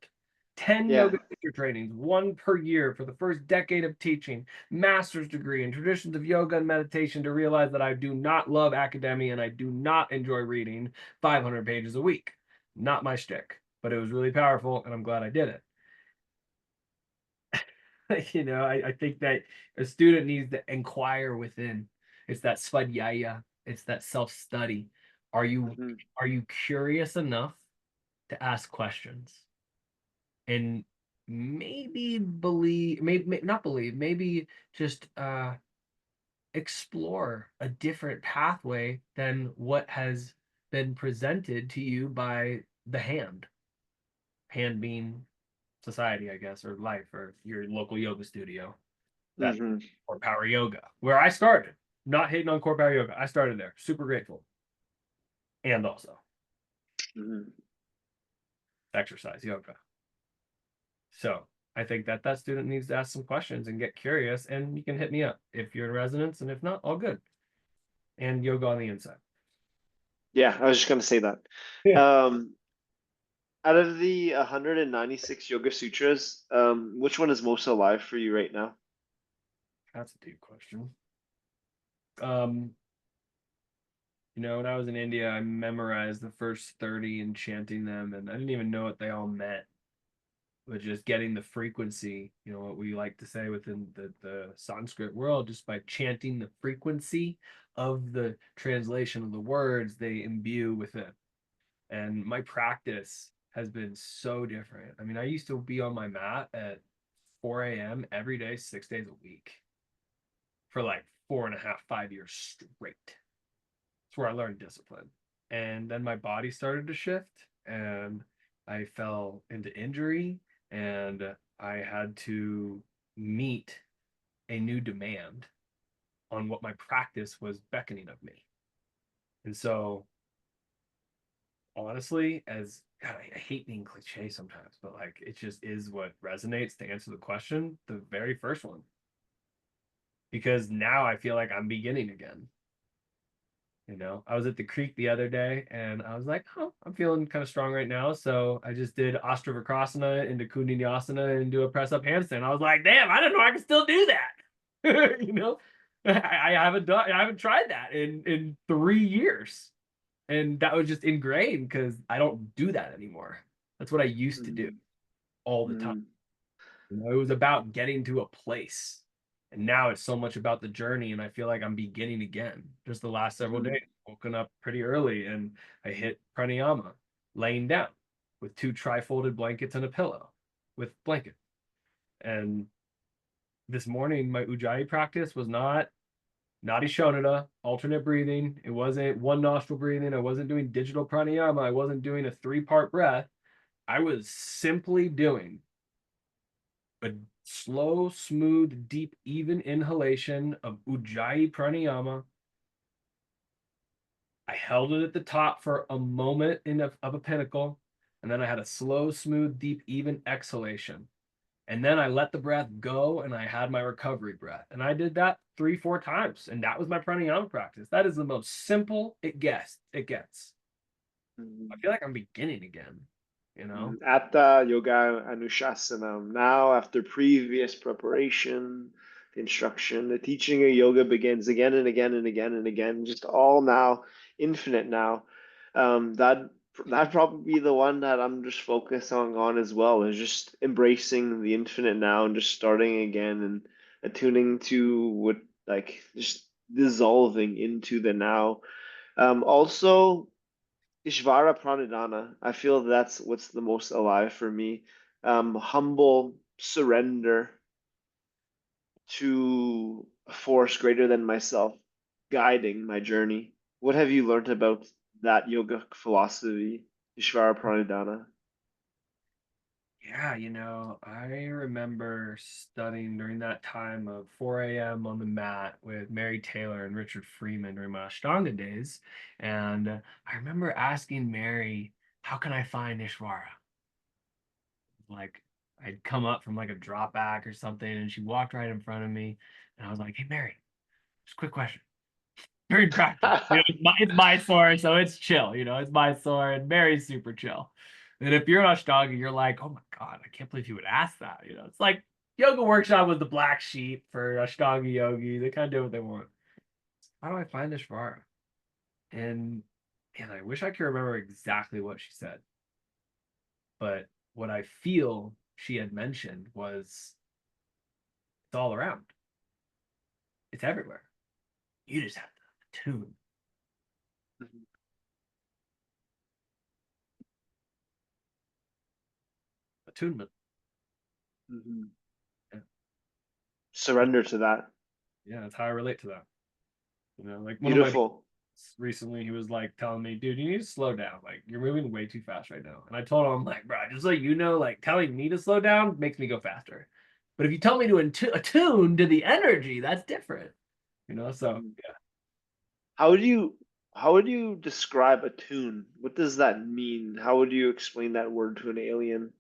10 yeah. yoga teacher trainings, one per year for the first decade of teaching, master's degree in traditions of yoga and meditation to realize that I do not love academia and I do not enjoy reading 500 pages a week. Not my shtick, but it was really powerful and I'm glad I did it. You know, I think that a student needs to inquire within. It's that svadhyaya, it's that self-study. Are you Mm-hmm. are you curious enough to ask questions and maybe believe, maybe not believe, maybe just explore a different pathway than what has been presented to you by the hand being society, I guess, or life, or your local yoga studio. That Mm-hmm. or power yoga, where I started. Not hating on core power yoga. I started there. Super grateful. And also Mm-hmm. exercise yoga. So I think that that student needs to ask some questions and get curious. And you can hit me up if you're in residence. And if not, all good. And yoga on the inside. Yeah, I was just gonna say that. Yeah. Um, Out of the 196 Yoga Sutras, which one is most alive for you right now? That's a deep question. Um, you know, when I was in India, I memorized the first 30 and chanting them, and I didn't even know what they all meant. But just getting the frequency, you know, what we like to say within the Sanskrit world, just by chanting the frequency of the translation of the words, they imbue with it. And my practice has been so different. I mean, I used to be on my mat at 4 a.m. every day, 6 days a week for like 4.5, 5 years straight. It's where I learned discipline. And then my body started to shift and I fell into injury and I had to meet a new demand on what my practice was beckoning of me. And so, honestly, as God, I hate being cliche sometimes, but like it just is what resonates to answer the question. The very first one, because now I feel like I'm beginning again. You know, I was at the creek the other day and I was like, oh, I'm feeling kind of strong right now. So I just did Ashtavakrasana into Kundalini and do a press up handstand. I was like, damn, I didn't know I could still do that. You know, I haven't tried that in 3 years. And that was just ingrained because I don't do that anymore. That's what I used to do Mm-hmm. all the time. Mm-hmm. You know, it was about getting to a place. And now it's so much about the journey. And I feel like I'm beginning again. Just the last several Mm-hmm. days, woken up pretty early and I hit pranayama, laying down with two tri-folded blankets and a pillow with blanket. And this morning, my Ujjayi practice was not Nadi Shodhana, alternate breathing. It wasn't one nostril breathing. I wasn't doing digital pranayama. I wasn't doing a 3-part breath. I was simply doing a slow, smooth, deep, even inhalation of Ujjayi pranayama. I held it at the top for a moment of a pinnacle, and then I had a slow, smooth, deep, even exhalation. And then I let the breath go and I had my recovery breath. And I did that 3, 4 times. And that was my pranayama practice. That is the most simple it gets. It gets. I feel like I'm beginning again, you know? Atta Yoga Anushasana. Now, after previous preparation, the instruction, the teaching of yoga begins again and again and again and again, just all now, infinite now. That that'd probably be the one that I'm just focusing on as well, is just embracing the infinite now and just starting again and attuning to what, like, just dissolving into the now. Also, Ishvara Pranidhana. I feel that's what's the most alive for me. Humble surrender to a force greater than myself, guiding my journey. What have you learned about that yoga philosophy, Ishvara Pranidhana? Yeah, I remember studying during that time of 4 a.m. on the mat with Mary Taylor and Richard Freeman during my Ashtanga days. And I remember asking Mary, how can I find Ishvara? Like, I'd come up from like a drop back or something, and she walked right in front of me. And I was like, hey, Mary, just a quick question. During practice, it's my sword, so it's chill. It's my sword. And Mary's super chill. And if you're an Ashtanga, you're like, oh my God, I can't believe you would ask that. It's like yoga workshop was the black sheep for Ashtanga yogi. They kind of do what they want. How do I find this Shvara? And I wish I could remember exactly what she said. But what I feel she had mentioned was it's all around. It's everywhere. You just have to tune. Attunement. Mhm. Yeah. Surrender to that. Yeah, that's how I relate to that. Like one of my Beautiful. recently, he was like telling me, dude, you need to slow down. Like you're moving way too fast right now. And I told him, I'm like, bro, just so you know, like telling me to slow down makes me go faster. But if you tell me to attune to the energy, that's different. So Mhm. yeah. How would you how would you describe attune? What does that mean? How would you explain that word to an alien?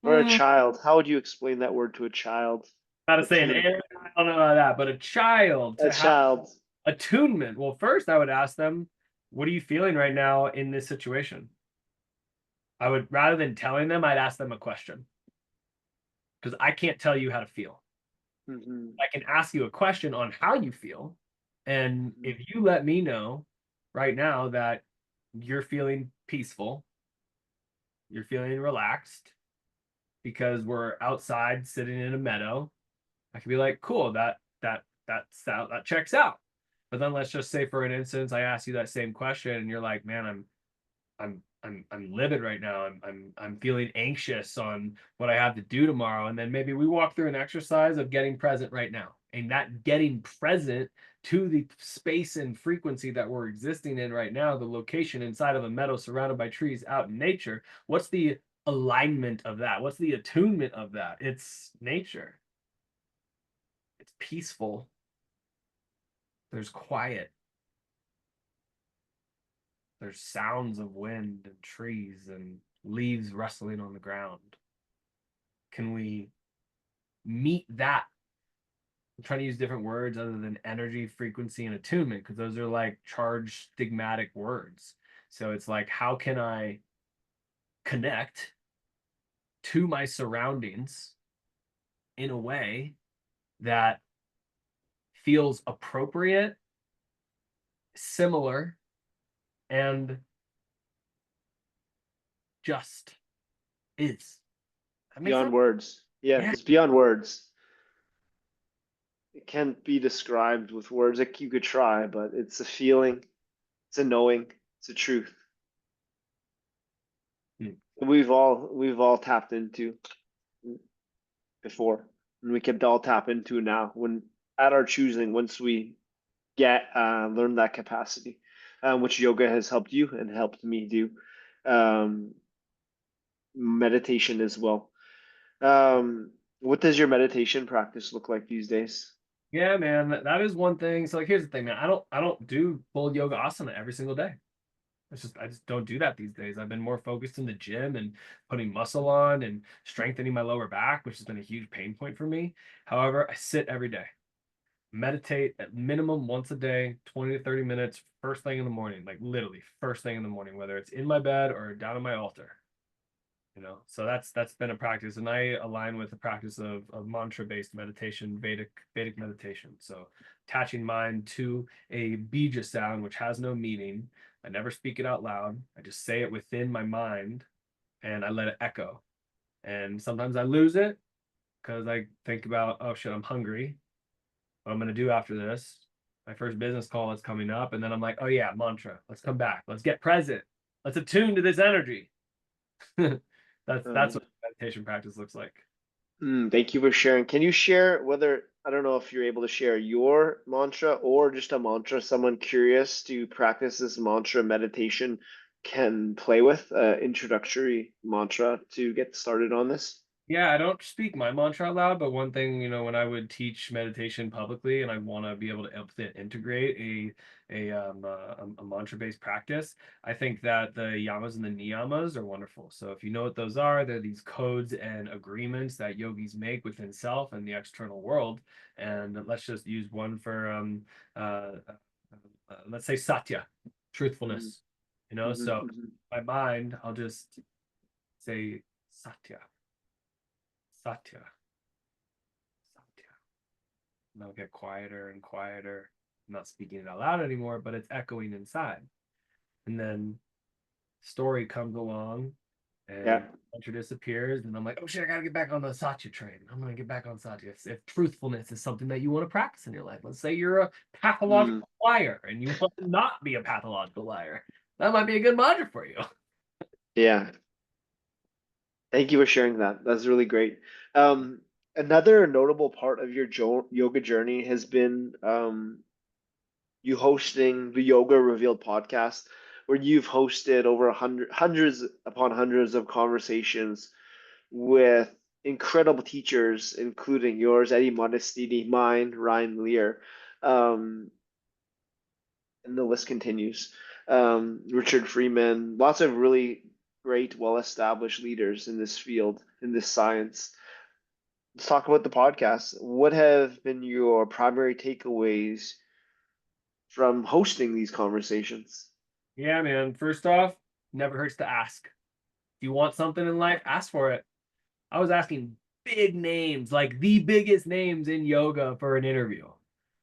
Or a Hmm, child. How would you explain that word to a child? Not to say an Attune. alien, I don't know about that, but a child A to have child. attunement. Well, first I would ask them, what are you feeling right now in this situation? I would rather than telling them, I'd ask them a question because I can't tell you how to feel. Hmm. I can ask you a question on how you feel. And if you let me know right now that you're feeling peaceful, you're feeling relaxed because we're outside sitting in a meadow, I could be like, cool, that checks out. But then let's just say for an instance, I ask you that same question and you're like, man, I'm livid right now. I'm feeling anxious on what I have to do tomorrow. And then maybe we walk through an exercise of getting present right now. And that getting present to the space and frequency that we're existing in right now, the location inside of a meadow surrounded by trees out in nature. What's the alignment of that? What's the attunement of that? It's nature. It's peaceful. There's quiet. There's sounds of wind and trees and leaves rustling on the ground. Can we meet that? I'm trying to use different words other than energy, frequency, and attunement because those are like charged stigmatic words. So it's like, how can I connect to my surroundings in a way that feels appropriate, similar, and just is? That makes Beyond sense? words. Yeah, Yeah. it's beyond words. It can't be described with words. Like you could try, but it's a feeling, it's a knowing, it's a truth. Hmm. We've all tapped into before, and we can all tap into now when at our choosing once we get learn that capacity, which yoga has helped you and helped me do. Um, Meditation as well. What does your meditation practice look like these days? Yeah, man, that is one thing. So like here's the thing, man. I don't do full yoga asana every single day. I just don't do that these days. I've been more focused in the gym and putting muscle on and strengthening my lower back, which has been a huge pain point for me. However, I sit every day, meditate at minimum once a day, 20 to 30 minutes, first thing in the morning, like literally first thing in the morning, whether it's in my bed or down on my altar. So that's been a practice, and I align with the practice of mantra based meditation, Vedic meditation. So attaching mind to a bija sound which has no meaning. I never speak it out loud. I just say it within my mind, and I let it echo. And sometimes I lose it because I think about, oh shit, I'm hungry. What I'm gonna do after this? My first business call is coming up, and then I'm like, oh yeah, mantra. Let's come back. Let's get present. Let's attune to this energy. That's Uh, what meditation practice looks like. Thank you for sharing. Can you share whether, I don't know if you're able to share your mantra or just a mantra someone curious to practice this mantra meditation can play with, introductory mantra to get started on this? Yeah, I don't speak my mantra out loud, but one thing, when I would teach meditation publicly and I want to be able to integrate a mantra-based practice, I think that the yamas and the niyamas are wonderful. So if you know what those are, they're these codes and agreements that yogis make within self and the external world. And let's just use one for let's say satya, Mhm, truthfulness. mhm, So mhm. my mind, I'll just say satya, satya, satya. And I'll get quieter and quieter. I'm not speaking it out loud anymore, but it's echoing inside. And then story comes along Yeah. and Hunter disappears, and I'm like, oh shit, I gotta get back on the Satya train. I'm gonna get back on Satya. If truthfulness is something that you want to practice in your life, let's say you're a Mm, pathological liar and you want to not be a pathological liar, that might be a good mantra for you. yeah. Thank you for sharing that. That's really great. Another notable part of your yoga journey has been you hosting the Yoga Revealed podcast, where you've hosted over hundreds upon hundreds of conversations with incredible teachers, including yours, Eddie Modestini, mine, Ryan Lear, um, and the list continues. Richard Freeman, lots of really great, well-established leaders in this field, in this science. Let's talk about the podcast. What have been your primary takeaways from hosting these conversations? Yeah, man. First off, never hurts to ask. If you want something in life, ask for it. I was asking big names, like the biggest names in yoga for an interview.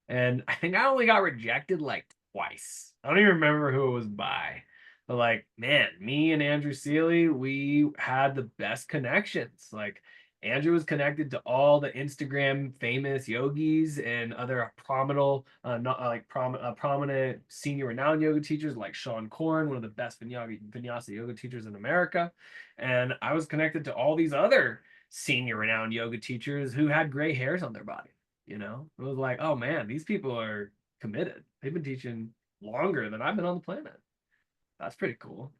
And I think I only got rejected like twice. I don't even remember who it was by. But like, man, me and Andrew Seeley, we had the best connections. Like Andrew was connected to all the Instagram famous yogis and other prominent, not like prominent senior renowned yoga teachers like Sean Korn, one of the best vinyasa yoga teachers in America. And I was connected to all these other senior renowned yoga teachers who had gray hairs on their body. It was like, oh man, these people are committed. They've been teaching longer than I've been on the planet. That's pretty cool.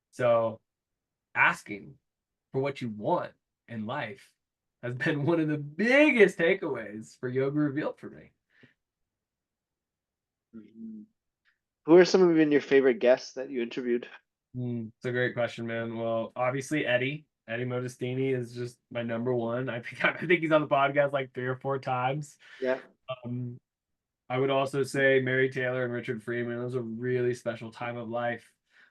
So asking for what you want in life has been one of the biggest takeaways for Yoga Revealed for me. Mhm. Who are some of your favorite guests that you interviewed? It's a great question, man. Well, obviously Eddie Modestini is just my number one. I think he's on the podcast like 3 or 4 times. Yeah. Um, I would also say Mary Taylor and Richard Freeman. It was a really special time of life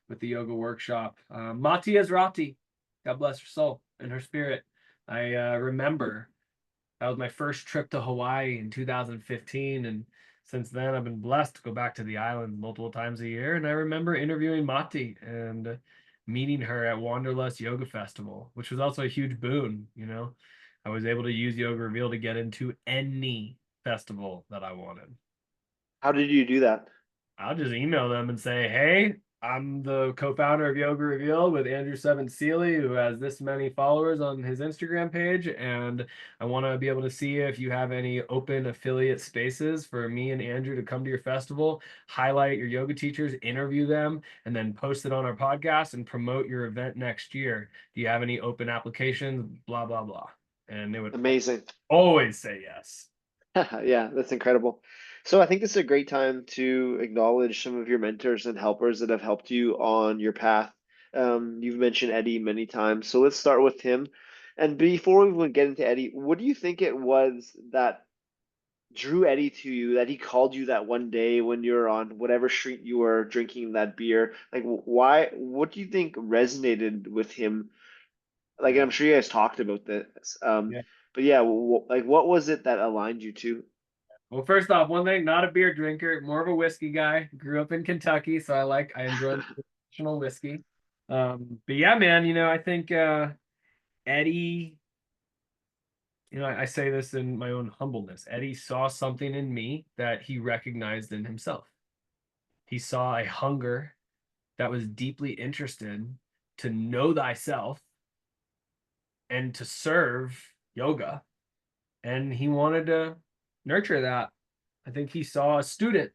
with the yoga workshop. Mati Ezrati, God bless her soul and her spirit. I remember that was my first trip to Hawaii in 2015, and since then I've been blessed to go back to the island multiple times a year. And I remember interviewing Mati and meeting her at Wanderlust Yoga Festival, which was also a huge boon. I was able to use Yoga Reveal to get into any festival that I wanted. How did you do that? I'll just email them and say, hey, I'm the co-founder of Yoga Revealed with Andrew Seven Seeley, who has this many followers on his Instagram page. And I want to be able to see if you have any open affiliate spaces for me and Andrew to come to your festival, highlight your yoga teachers, interview them, and then post it on our podcast and promote your event next year. Do you have any open applications? Blah, blah, blah. And they would Amazing. always say yes. Yeah, that's incredible. So I think this is a great time to acknowledge some of your mentors and helpers that have helped you on your path. You've mentioned Eddie many times, so let's start with him. And before we even get into Eddie, what do you think it was that drew Eddie to you, that he called you that one day when you were on whatever street you were drinking that beer? Like, why, what do you think resonated with him? Like, Yeah. I'm sure you guys talked about this. Yeah. But yeah, like, what was it that aligned you to? Well, first off, one thing, not a beer drinker, more of a whiskey guy. Grew up in Kentucky, so I enjoy the traditional whiskey. But yeah, man, I think Eddie, I say this in my own humbleness. Eddie saw something in me that he recognized in himself. He saw a hunger that was deeply interested to know thyself and to serve yoga. And he wanted to nurture that. I think he saw a student,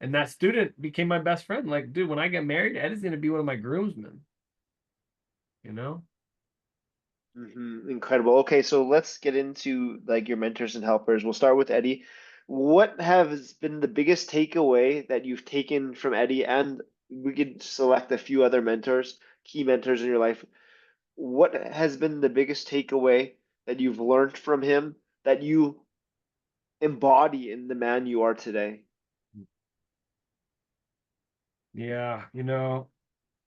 and that student became my best friend. Like, dude, when I get married, Ed is going to be one of my groomsmen, you know? Incredible. Okay, so let's get into like your mentors and helpers. We'll start with Eddie. What has been the biggest takeaway that you've taken from Eddie? And we could select a few other mentors, key mentors in your life. What has been the biggest takeaway that you've learned from him that you embody in the man you are today? Yeah,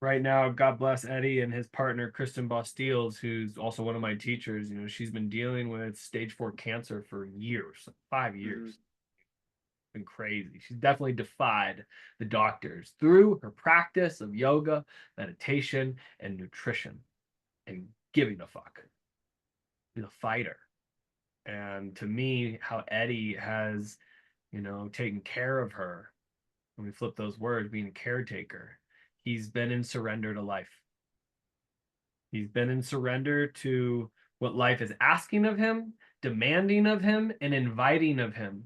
right now, God bless Eddie and his partner, Kristen Bostiels, who's also one of my teachers. She's been dealing with stage 4 cancer for years, 5 years. Hmm. Been crazy. She's definitely defied the doctors through her practice of yoga, meditation, and nutrition and giving a fuck. She's a fighter. And to me, how Eddie has, taken care of her, when we flip those words, being a caretaker, he's been in surrender to life. He's been in surrender to what life is asking of him, demanding of him, and inviting of him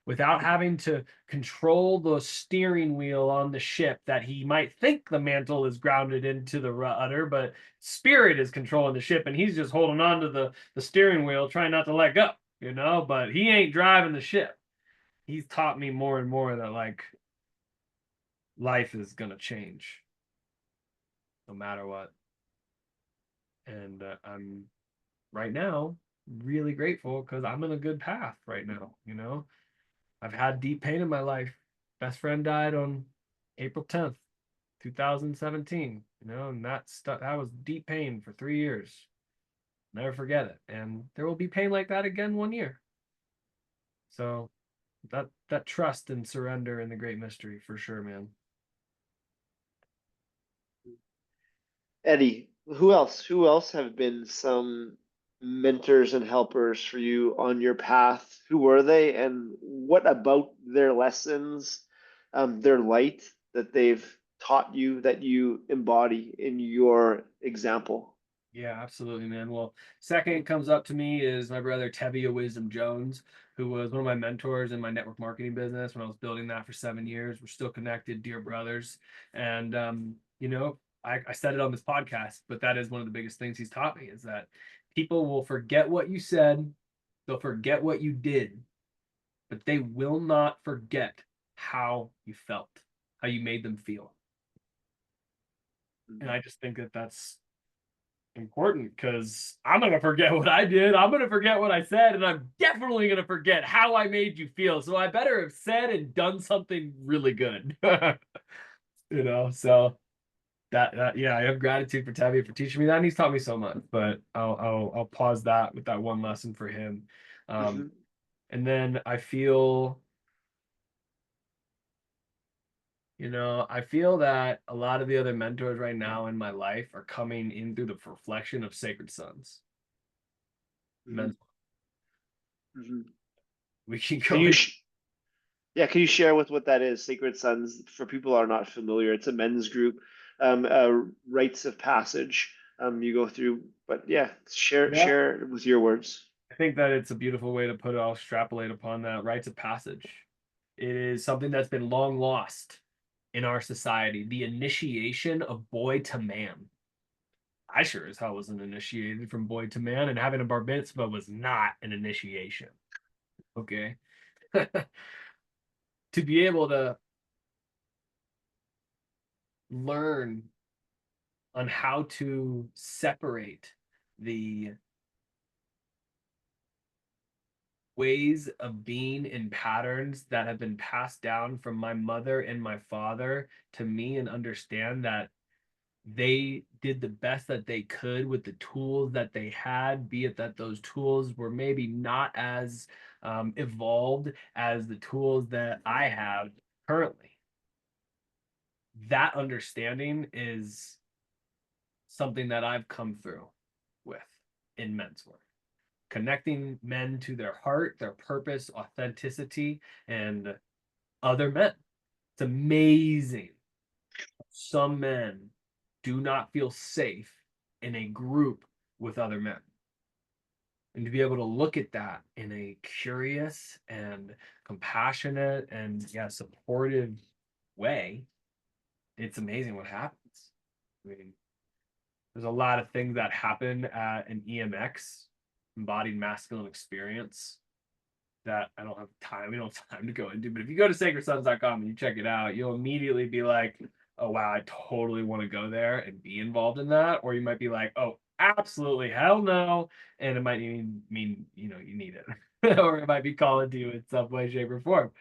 without having to control the steering wheel on the ship that he might think the mantle is grounded into the rudder, but spirit is controlling the ship and he's just holding on to the steering wheel, trying not to let go, but he ain't driving the ship. He's taught me more and more that like life is going to change no matter what. And I'm right now really grateful because I'm in a good path right now. I've had deep pain in my life. Best friend died on April 10th, 2017, and that was deep pain for 3 years. Never forget it. And there will be pain like that again one year. So that trust and surrender in the great mystery for sure, man. Eddie, who else? Who else have been some mentors and helpers for you on your path? Who were they, and what about their lessons, their light that they've taught you that you embody in your example? Yeah, absolutely, man. Well, second comes up to me is my brother Tevia Wisdom Jones, who was one of my mentors in my network marketing business when I was building that for 7 years. We're still connected, dear brothers. And I said it on this podcast, but that is one of the biggest things he's taught me is that people will forget what you said, they'll forget what you did, but they will not forget how you felt, how you made them feel. And I just think that that's important because I'm going to forget what I did. I'm going to forget what I said, and I'm definitely going to forget how I made you feel. So I better have said and done something really good. So that yeah, I have gratitude for Tabby for teaching me that, and he's taught me so much. But I'll pause that with that one lesson for him. Um, Hmm. and then I feel that a lot of the other mentors right now in my life are coming in through the reflection of sacred sons. Hmm. Men, Hmm. we can Can go you in. sh Yeah, can you share with what that is? Sacred Sons, for people who are not familiar, it's a men's group, rites of passage you go through. But yeah, Yeah. share with your words. I think that it's a beautiful way to put it. I'll extrapolate upon that. Rites of passage. It is something that's been long lost in our society. The initiation of boy to man. I sure as hell wasn't initiated from boy to man, and having a bar mitzvah was not an initiation. Okay. To be able to learn on how to separate the ways of being in patterns that have been passed down from my mother and my father to me, and understand that they did the best that they could with the tools that they had, be it that those tools were maybe not as evolved as the tools that I have currently. That understanding is something that I've come through with in men's work, connecting men to their heart, their purpose, authenticity, and other men. It's amazing. Some men do not feel safe in a group with other men. And to be able to look at that in a curious and compassionate and, yeah, supportive way, it's amazing what happens. I mean, there's a lot of things that happen at an EMX, embodied masculine experience, that I don't have time. We don't have time to go into. But if you go to sacredsons.com and you check it out, you'll immediately be like, "Oh wow, I totally want to go there and be involved in that." Or you might be like, "Oh, absolutely, hell no," and it might mean you need it, or it might be calling to you in some way, shape, or form.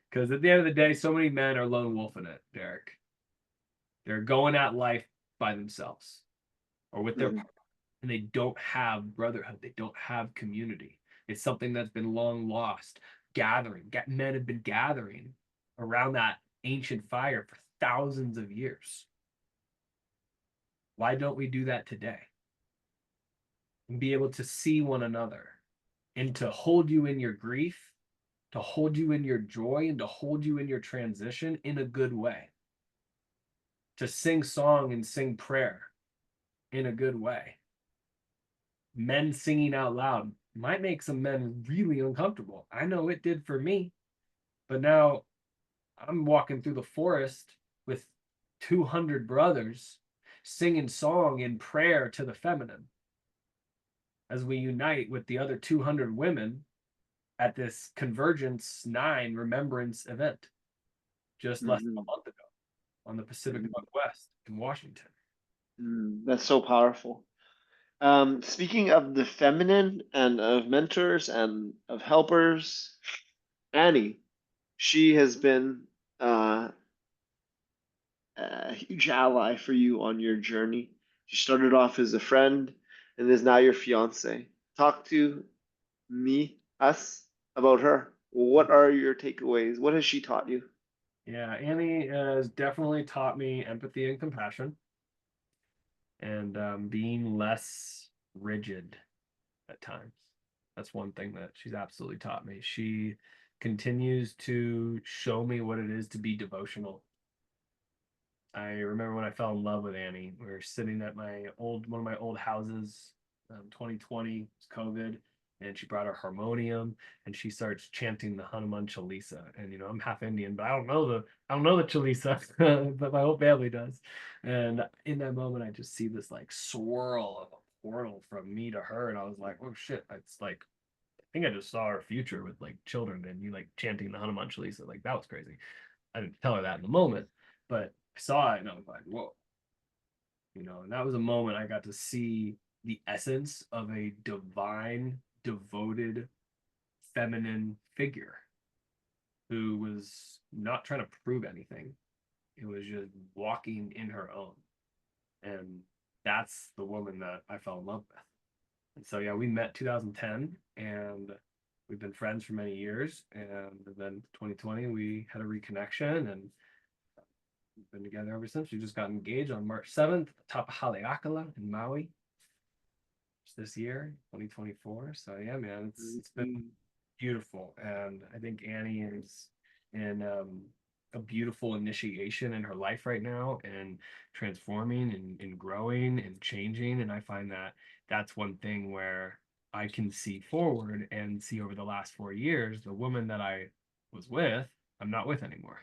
Because at the end of the day, so many men are lone wolfing it, Derek. They're going at life by themselves or with their Mhm. partner, and they don't have brotherhood. They don't have community. It's something that's been long lost. Men have been gathering around that ancient fire for thousands of years. Why don't we do that today? And be able to see one another and to hold you in your grief, to hold you in your joy, and to hold you in your transition in a good way. To sing song and sing prayer in a good way. Men singing out loud might make some men really uncomfortable. I know it did for me, but now I'm walking through the forest with 200 brothers singing song in prayer to the feminine as we unite with the other 200 women at this Convergence 9 remembrance event just less than Mhm. a month ago on the Pacific Mhm. Northwest in Washington. That's so powerful. Speaking of the feminine and of mentors and of helpers, Annie, she has been a huge ally for you on your journey. She started off as a friend and is now your fiance. Talk to us about her. What are your takeaways? What has she taught you? Yeah, Annie has definitely taught me empathy and compassion, and being less rigid at times. That's one thing that she's absolutely taught me. She continues to show me what it is to be devotional. I remember when I fell in love with Annie. We were sitting at one of my old houses, 2020, it's COVID, and she brought her harmonium and she starts chanting the Hanuman Chalisa. And I'm half Indian, but I don't know the Chalisa, but my whole family does. And in that moment, I just see this like swirl of a portal from me to her, and I was like, oh shit, it's like I think I just saw our future with like children and you like chanting the Hanuman Chalisa. Like that was crazy. I didn't tell her that in the moment, but I saw it and I was like, whoa, and that was a moment I got to see the essence of a divine, devoted, feminine figure who was not trying to prove anything. It was just walking in her own. And that's the woman that I fell in love with. And so, yeah, we met 2010 and we've been friends for many years. And then 2020, we had a reconnection and we've been together ever since. We just got engaged on March 7th, top of Haleakala in Maui this year, 2024. So yeah, man, it's been Mhm. beautiful. And I think Annie is in a beautiful initiation in her life right now, and transforming and growing and changing. And I find that that's one thing where I can see forward and see over the last 4 years, the woman that I was with, I'm not with anymore.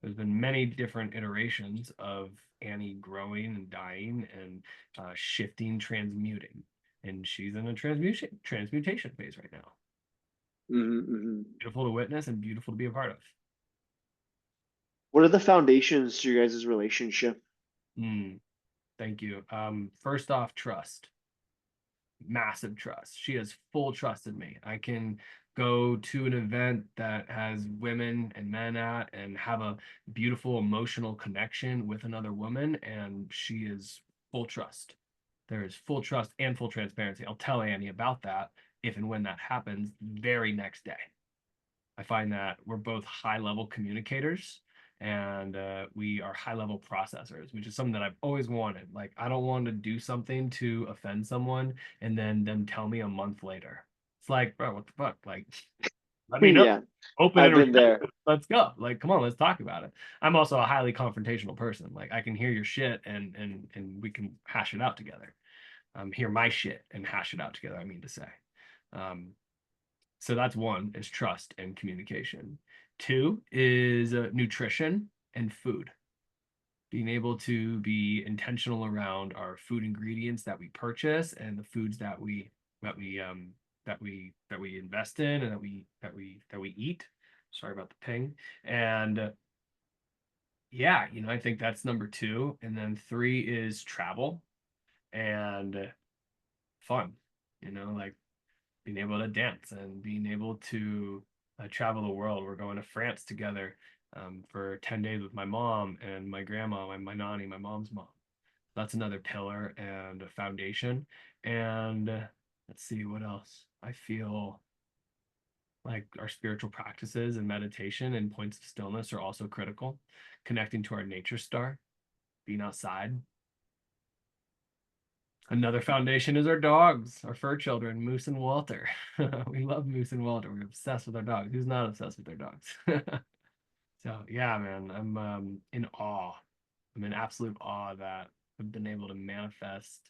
There's been many different iterations of Annie growing and dying and shifting, transmuting. And she's in a transmutation phase right now. Hmm. Beautiful to witness and beautiful to be a part of. What are the foundations to your guys' relationship? Mm, thank you. First off, trust. Massive trust. She has full trust in me. I can go to an event that has women and men at and have a beautiful emotional connection with another woman, and she is full trust. There is full trust and full transparency. I'll tell Annie about that if and when that happens very next day. I find that we're both high level communicators, and we are high level processors, which is something that I've always wanted. Like, I don't want to do something to offend someone and then them tell me a month later. It's like, bro, what the fuck? Like, let me know. Yeah, Open I've and been there. receptive. Let's go. Like, come on, let's talk about it. I'm also a highly confrontational person. Like, I can hear your shit and we can hash it out together. Hear my shit and hash it out together, I mean to say. Um, so that's one, is trust and communication. Two is nutrition and food. Being able to be intentional around our food ingredients that we purchase and the foods that we that we invest in and that we eat. Sorry about the ping. And yeah, I think that's number two. And then three is travel and fun. Like being able to dance and being able to travel the world. We're going to France together for 10 days with my mom and my grandma, my nanny, my mom's mom. That's another pillar and a foundation. And let's see what else. I feel like our spiritual practices and meditation and points of stillness are also critical. Connecting to our nature star, being outside. Another foundation is our dogs, our fur children, Moose and Walter. We love Moose and Walter. We're obsessed with our dogs. Who's not obsessed with their dogs? So yeah, man, I'm in awe. I'm in absolute awe that I've been able to manifest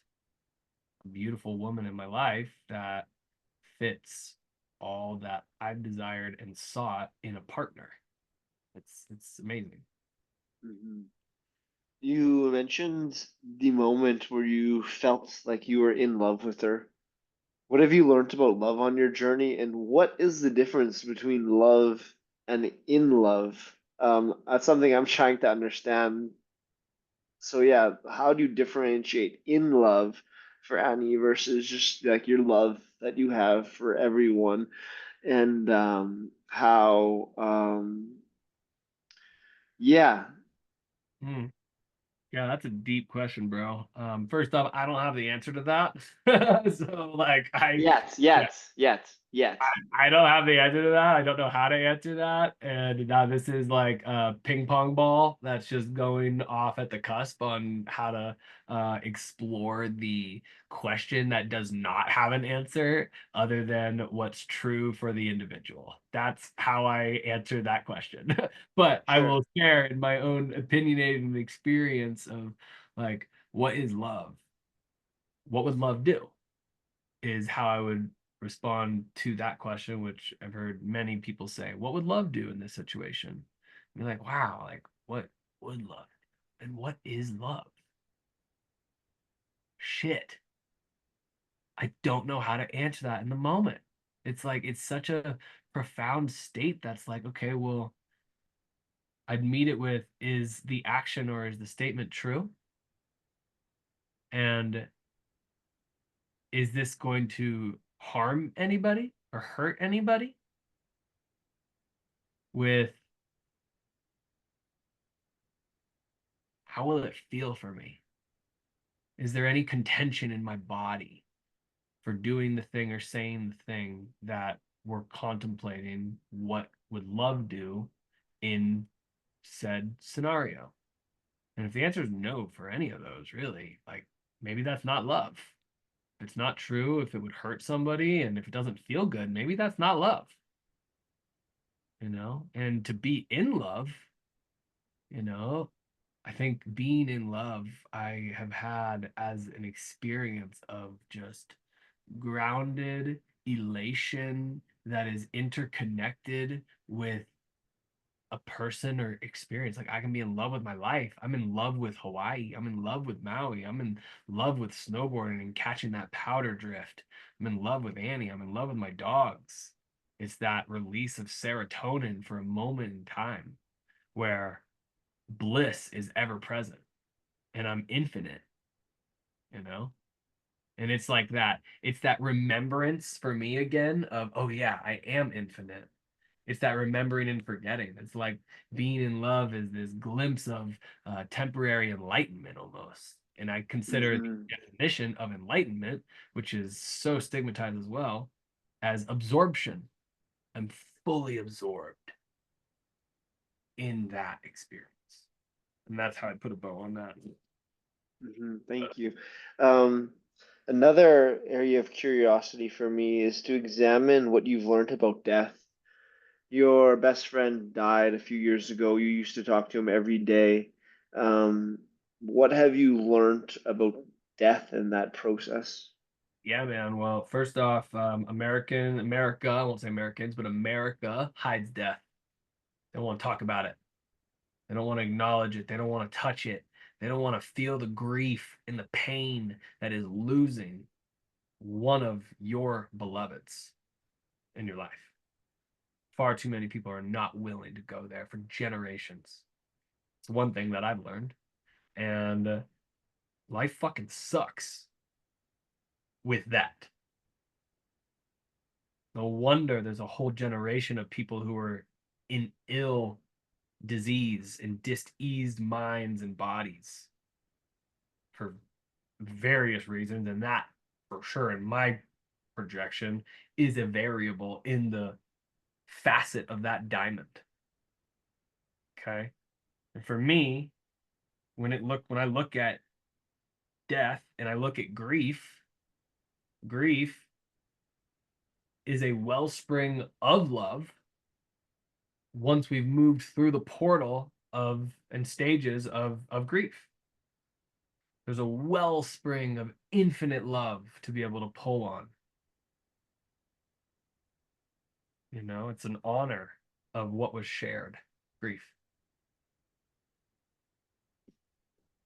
a beautiful woman in my life that fits all that I've desired and sought in a partner. It's amazing. Mhm. You mentioned the moment where you felt like you were in love with her. What have you learned about love on your journey, and what is the difference between love and in love? That's something I'm trying to understand. So yeah, how do you differentiate in love for Annie versus just like your love that you have for everyone, and how yeah, Hmm. Yeah, that's a deep question, bro. First off, I don't have the answer to that. So like yet, yeah, yet, yet, yet. I don't have the answer to that. I don't know how to answer that. And now this is like a ping pong ball that's just going off at the cusp on how to explore the question that does not have an answer other than what's true for the individual. That's how I answer that question. But I Sure. will share in my own opinionated experience of like, what is love? What would love do? Is how I would respond to that question, which I've heard many people say, what would love do in this situation? And you're like, wow, like what would love? And what is love? Shit. I don't know how to answer that in the moment. It's like it's such a profound state that's like, okay, well, I'd meet it with, is the action or is the statement true? And is this going to harm anybody or hurt anybody? With how will it feel for me? Is there any contention in my body for doing the thing or saying the thing that we're contemplating what would love do in said scenario? And if the answer is no for any of those, really, like maybe that's not love. If it's not true, if it would hurt somebody and if it doesn't feel good, maybe that's not love. you know, and to be in love, you know, I think being in love, I have had as an experience of just grounded elation that is interconnected with a person or experience. Like I can be in love with my life. I'm in love with Hawaii. I'm in love with Maui. I'm in love with snowboarding and catching that powder drift. I'm in love with Annie. I'm in love with my dogs. It's that release of serotonin for a moment in time where bliss is ever present and I'm infinite, you know? And it's like that. It's that remembrance for me again of, oh yeah, I am infinite. It's that remembering and forgetting. It's like being in love is this glimpse of temporary enlightenment almost. And I consider Mm-hmm. the definition of enlightenment, which is so stigmatized as well, as absorption. I'm fully absorbed in that experience. And that's how I put a bow on that. Mm-hmm. Thank you. Um, Another area of curiosity for me is to examine what you've learned about death. Your best friend died a few years ago. You used to talk to him every day. What have you learned about death in that process? Yeah, man. Well, first off, America, I won't say Americans, but America hides death. They don't want to talk about it. They don't want to acknowledge it. They don't want to touch it. They don't want to feel the grief and the pain that is losing one of your beloveds in your life. Far too many people are not willing to go there for generations. It's one thing that I've learned. And life fucking sucks with that. No wonder there's a whole generation of people who are in ill disease and diseased minds and bodies for various reasons. And that, for sure, in my projection, is a variable in the facet of that diamond. Okay. And for me, when I look at death and I look at grief, grief is a wellspring of love once we've moved through the portal of and stages of grief. There's a wellspring of infinite love to be able to pull on. You know, it's an honor of what was shared. Grief.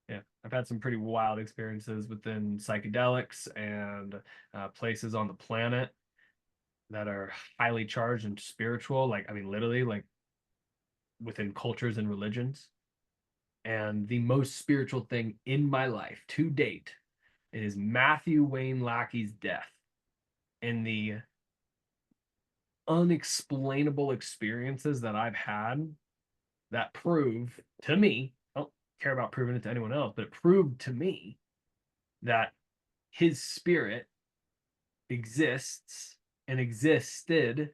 Yeah, I've had some pretty wild experiences within psychedelics and places on the planet that are highly charged and spiritual. Like, I mean, literally, like within cultures and religions. And the most spiritual thing in my life to date is Matthew Wayne Lackey's death and the unexplainable experiences that I've had that prove to me, I don't care about proving it to anyone else, but it proved to me that his spirit exists and existed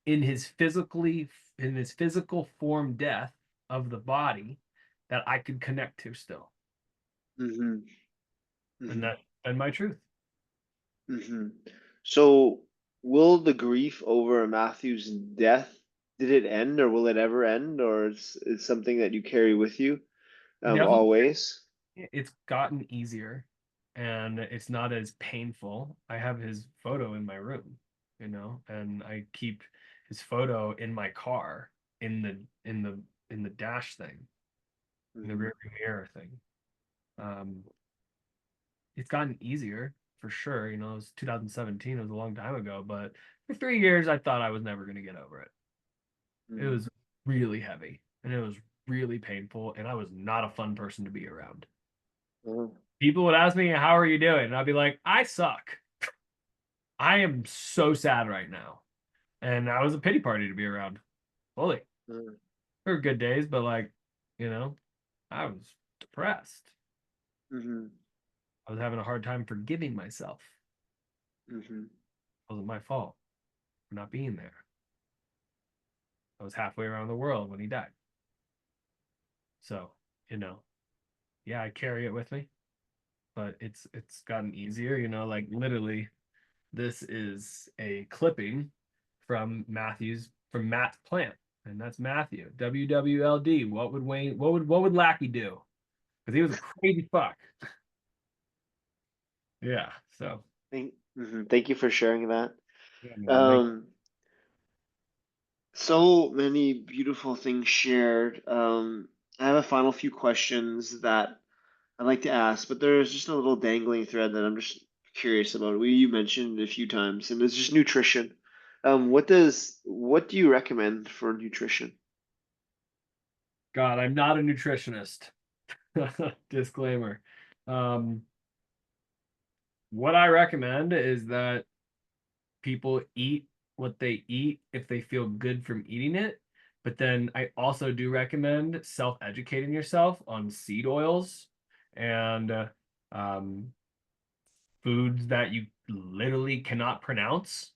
in his physical form death of the body that I could connect to still. Mm-hmm. And Mm-hmm. that and my truth. Mm-hmm. So, will the grief over Matthew's death, did it end or will it ever end, or is something that you carry with you Definitely always? it's gotten easier and it's not as painful. I have his photo in my room, you know, and I keep his photo in my car in the dash thing, in the Mm-hmm. rear view mirror thing. Um, it's gotten easier for sure. You know, it was 2017, it was a long time ago, but for 3 years I thought I was never gonna get over it. It Mm-hmm. was really heavy and it was really painful, and I was not a fun person to be around. Uh-huh. People would ask me, "How are you doing?" And I'd be like, "I suck. I am so sad right now." And I was a pity party to be around. Fully. Uh-huh. There were good days, but like, you know, I was depressed. Mm-hmm. I was having a hard time forgiving myself. Mm-hmm. It wasn't my fault for not being there. I was halfway around the world when he died. So, you know, yeah, I carry it with me, but it's gotten easier, you know, like literally this is a clipping from Matt's plant. and that's Matthew. WWLD. What would Wayne? What would Lackey do? Because he was a crazy fuck. Yeah. So Thank you for sharing that. yeah, man. Like, Um, so many beautiful things shared. I have a final few questions that I'd like to ask, but there's just a little dangling thread that I'm just curious about. You mentioned a few times, and it's just nutrition. What do you recommend for nutrition? God, I'm not a nutritionist. Disclaimer. Um, what I recommend is that people eat what they eat if they feel good from eating it. But then I also do recommend self-educating yourself on seed oils and um, foods that you literally cannot pronounce.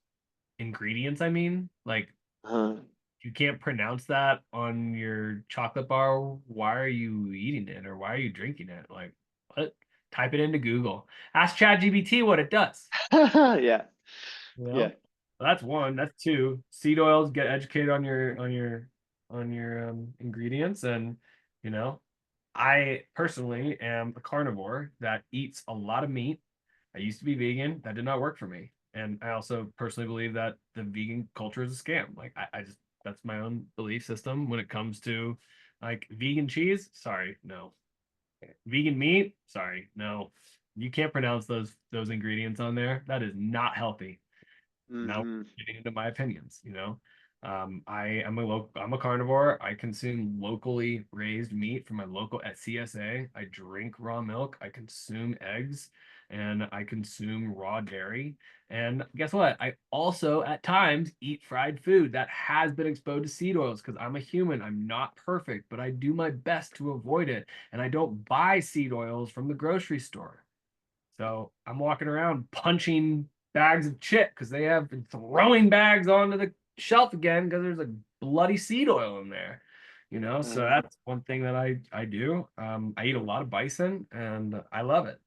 Ingredients, I mean, like Uh, if you can't pronounce that on your chocolate bar, why are you eating it or why are you drinking it? Like, what? Type it into Google. Ask ChatGPT what it does. yeah, You yeah. know, that's one. That's two. Seed oils. Get educated on your ingredients, and you know, I personally am a carnivore that eats a lot of meat. I used to be vegan. That did not work for me, and I also personally believe that the vegan culture is a scam. Like I just that's my own belief system when it comes to like vegan cheese. Sorry, no. Vegan meat. Sorry, no. You can't pronounce those ingredients on there. That is not healthy. Now Hmm. getting into my opinions, I'm a carnivore. I consume locally raised meat from my local at CSA. I drink raw milk. I consume eggs, and I consume raw dairy. And guess what? I also at times eat fried food that has been exposed to seed oils because I'm a human. I'm not perfect, but I do my best to avoid it. And I don't buy seed oils from the grocery store. So I'm walking around punching bags of chip because they have been throwing bags onto the shelf again because there's a bloody seed oil in there. So Uh, that's one thing that I do. I eat a lot of bison and I love it.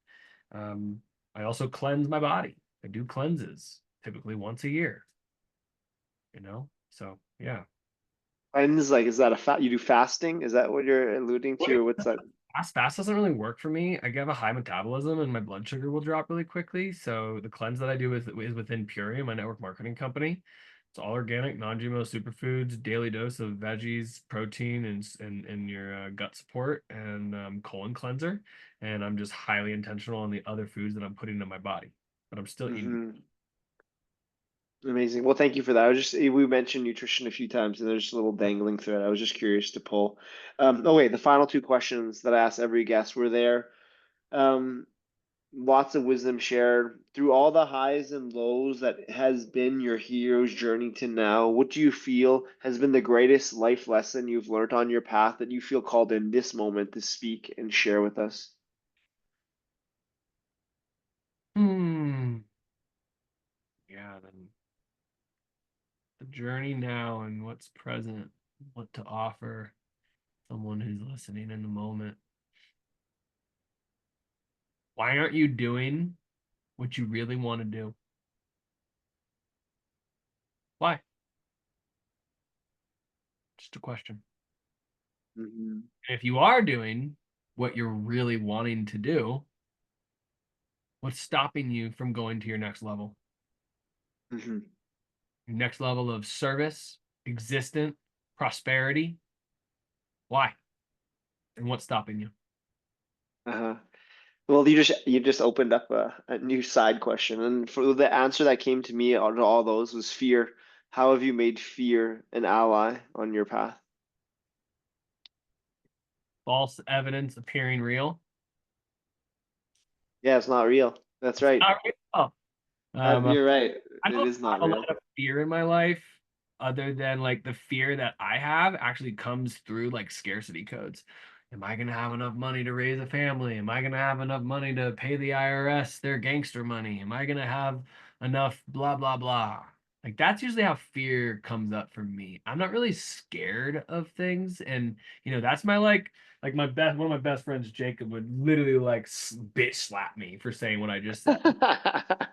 Um, I also cleanse my body. I do cleanses typically once a year. So yeah. and is like, is that a fat? You do fasting? Is that what you're alluding to, or what's that? Fast doesn't really work for me. I have a high metabolism and my blood sugar will drop really quickly. So the cleanse that I do is within Puree, my network marketing company. It's all organic, non-GMO superfoods, daily dose of veggies, protein, and your gut support and colon cleanser. And I'm just highly intentional on the other foods that I'm putting into my body, but I'm still eating. Hmm. Amazing. Well, thank you for that. I was just we mentioned nutrition a few times, and there's just a little dangling thread. I was just curious to pull. Oh wait, the final two questions that I asked every guest were there. Um, Lots of wisdom shared through all the highs and lows that has been your hero's journey to now. What do you feel has been the greatest life lesson you've learned on your path that you feel called in this moment to speak and share with us? Hmm. Yeah, then the journey now and what's present, what to offer someone who's listening in the moment. Why aren't you doing what you really want to do? Why? Just a question. Hmm. And if you are doing what you're really wanting to do, what's stopping you from going to your next level? Hmm. Your next level of service, existent, prosperity? Why? And what's stopping you? Uh-huh. Well, you just opened up a new side question, and for the answer that came to me out of all those was fear. How have you made fear an ally on your path? False evidence appearing real? Yeah, it's not real. That's right. Not real. Um, You're right. I It don't is have not a real. lot of fear in my life other than like the fear that I have actually comes through like scarcity codes. Am I going to have enough money to raise a family? Am I going to have enough money to pay the IRS their gangster money? Am I going to have enough blah, blah, blah? Like that's usually how fear comes up for me. I'm not really scared of things. And, that's my like my best, one of my best friends, Jacob, would literally like bitch slap me for saying what I just said.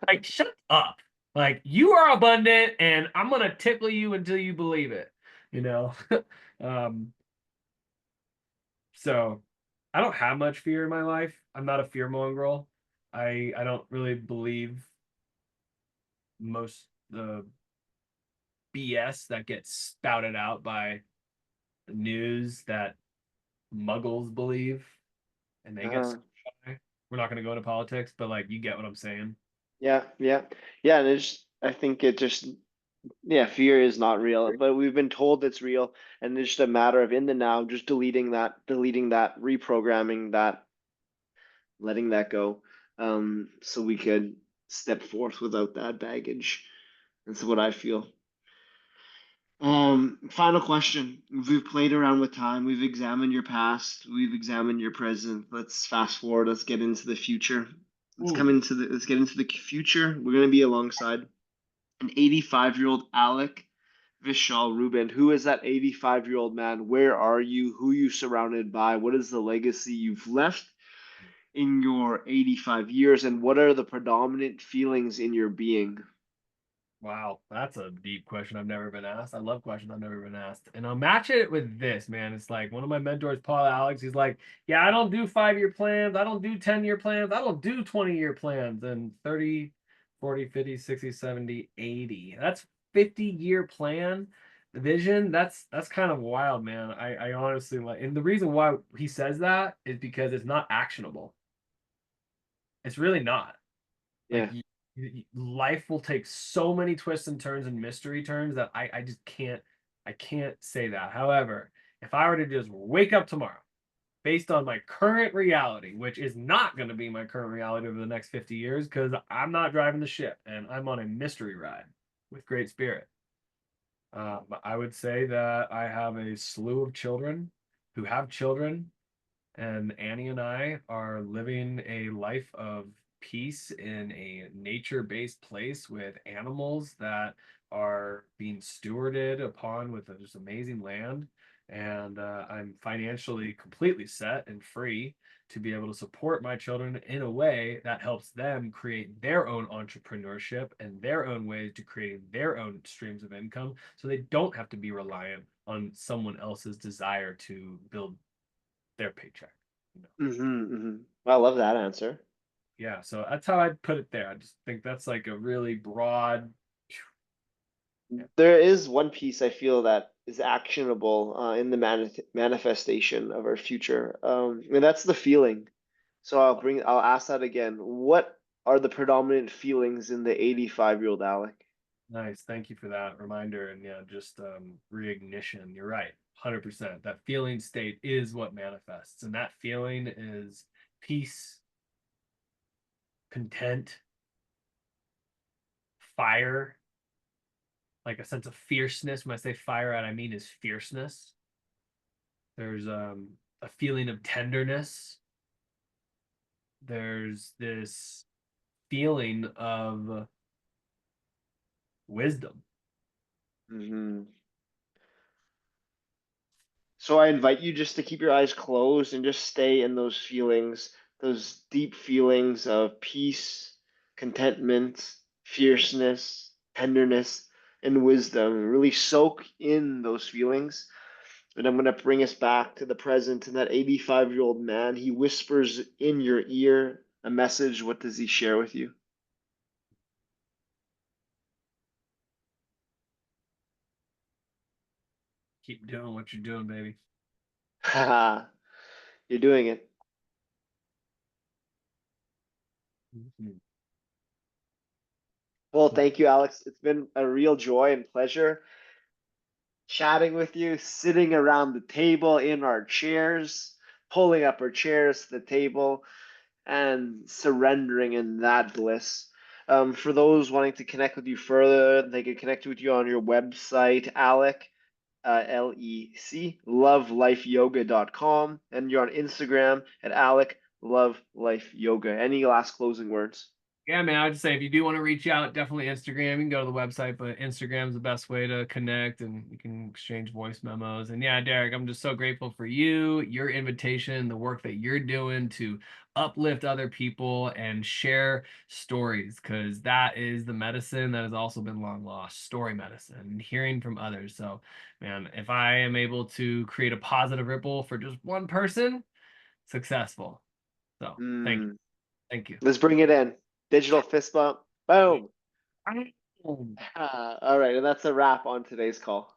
Like, shut up. Like, you are abundant and I'm gonna tickle you until you believe it. you know. um, so I don't have much fear in my life. I'm not a fear mongrel. I don't really believe most the BS that gets spouted out by the news that muggles believe and they get Uh, scared by. We're not going to go into politics, but like you get what I'm saying. yeah, yeah, yeah. And I think it just, yeah, fear is not real, but we've been told it's real, and it's just a matter of in the now, just deleting that, reprogramming that, letting that go, so we could step forth without that baggage. That's what I feel. Final question. We've played around with time. We've examined your past. We've examined your present. Let's fast forward. Let's get into the future. Ooh, Let's get into the future. We're gonna be alongside an 85-year-old Alec, Vishal, Rouben. Who is that 85-year-old man? Where are you? Who are you surrounded by? What is the legacy you've left in your 85 years? And what are the predominant feelings in your being? wow, that's a deep question I've never been asked. I love questions I've never been asked. And I'll match it with this, man. It's like one of my mentors, Paul Alex, he's like, yeah, I don't do 5 year plans. I don't do 10 year plans. I don't do 20 year plans. And 30, 40, 50, 60, 70, 80. That's 50-year plan. The vision, that's kind of wild, man. I honestly like, and the reason why he says that is because it's not actionable. It's really not. Like Yeah, life will take so many twists and turns and mystery turns that I just can't say that. However, if I were to just wake up tomorrow based on my current reality, which is not going to be my current reality over the next 50 years because I'm not driving the ship and I'm on a mystery ride with great spirit. I would say that I have a slew of children who have children, and Annie and I are living a life of peace in a nature-based place with animals that are being stewarded upon with just amazing land. And I'm financially completely set and free to be able to support my children in a way that helps them create their own entrepreneurship and their own ways to create their own streams of income so they don't have to be reliant on someone else's desire to build their paycheck. You know? I love that answer. Yeah, so that's how I'd put it there. I just think that's like a really broad. Yeah. There is one piece I feel that is actionable in the manifestation of our future, and that's the feeling. So I'll ask that again. What are the predominant feelings in the 85-year-old Alec? Nice. Thank you for that reminder. And yeah, just reignition. You're right. 100%. That feeling state is what manifests. And that feeling is peace, content, fire, like a sense of fierceness. When I say fire, what I mean is fierceness. There's a feeling of tenderness. There's this feeling of wisdom. hmm So I invite you just to keep your eyes closed and just stay in those feelings, those deep feelings of peace, contentment, fierceness, tenderness, and wisdom. Really soak in those feelings. And I'm going to bring us back to the present. And that 85-year-old man, he whispers in your ear a message. What does he share with you? Keep doing what you're doing, baby. Haha, you're doing it. Mhm. Well, thank you, Alex. It's been a real joy and pleasure chatting with you, sitting around the table in our chairs, pulling up our chairs to the table, and surrendering in that bliss. For those wanting to connect with you further, they can connect with you on your website, Alec, LEC, lovelifeyoga.com, and you're on Instagram at Alec Love Life Yoga. Any last closing words? Yeah, man, I would say if you do want to reach out, definitely Instagram. You can go to the website, but Instagram's the best way to connect and you can exchange voice memos. And yeah, Derek, I'm just so grateful for you, your invitation, the work that you're doing to uplift other people and share stories, because that is the medicine that has also been long lost, story medicine, and hearing from others. So, man, if I am able to create a positive ripple for just one person, successful. So, thank you. Mm, Thank you. let's bring it in. Digital fist bump. Boom. Oh. All right, and that's a wrap on today's call.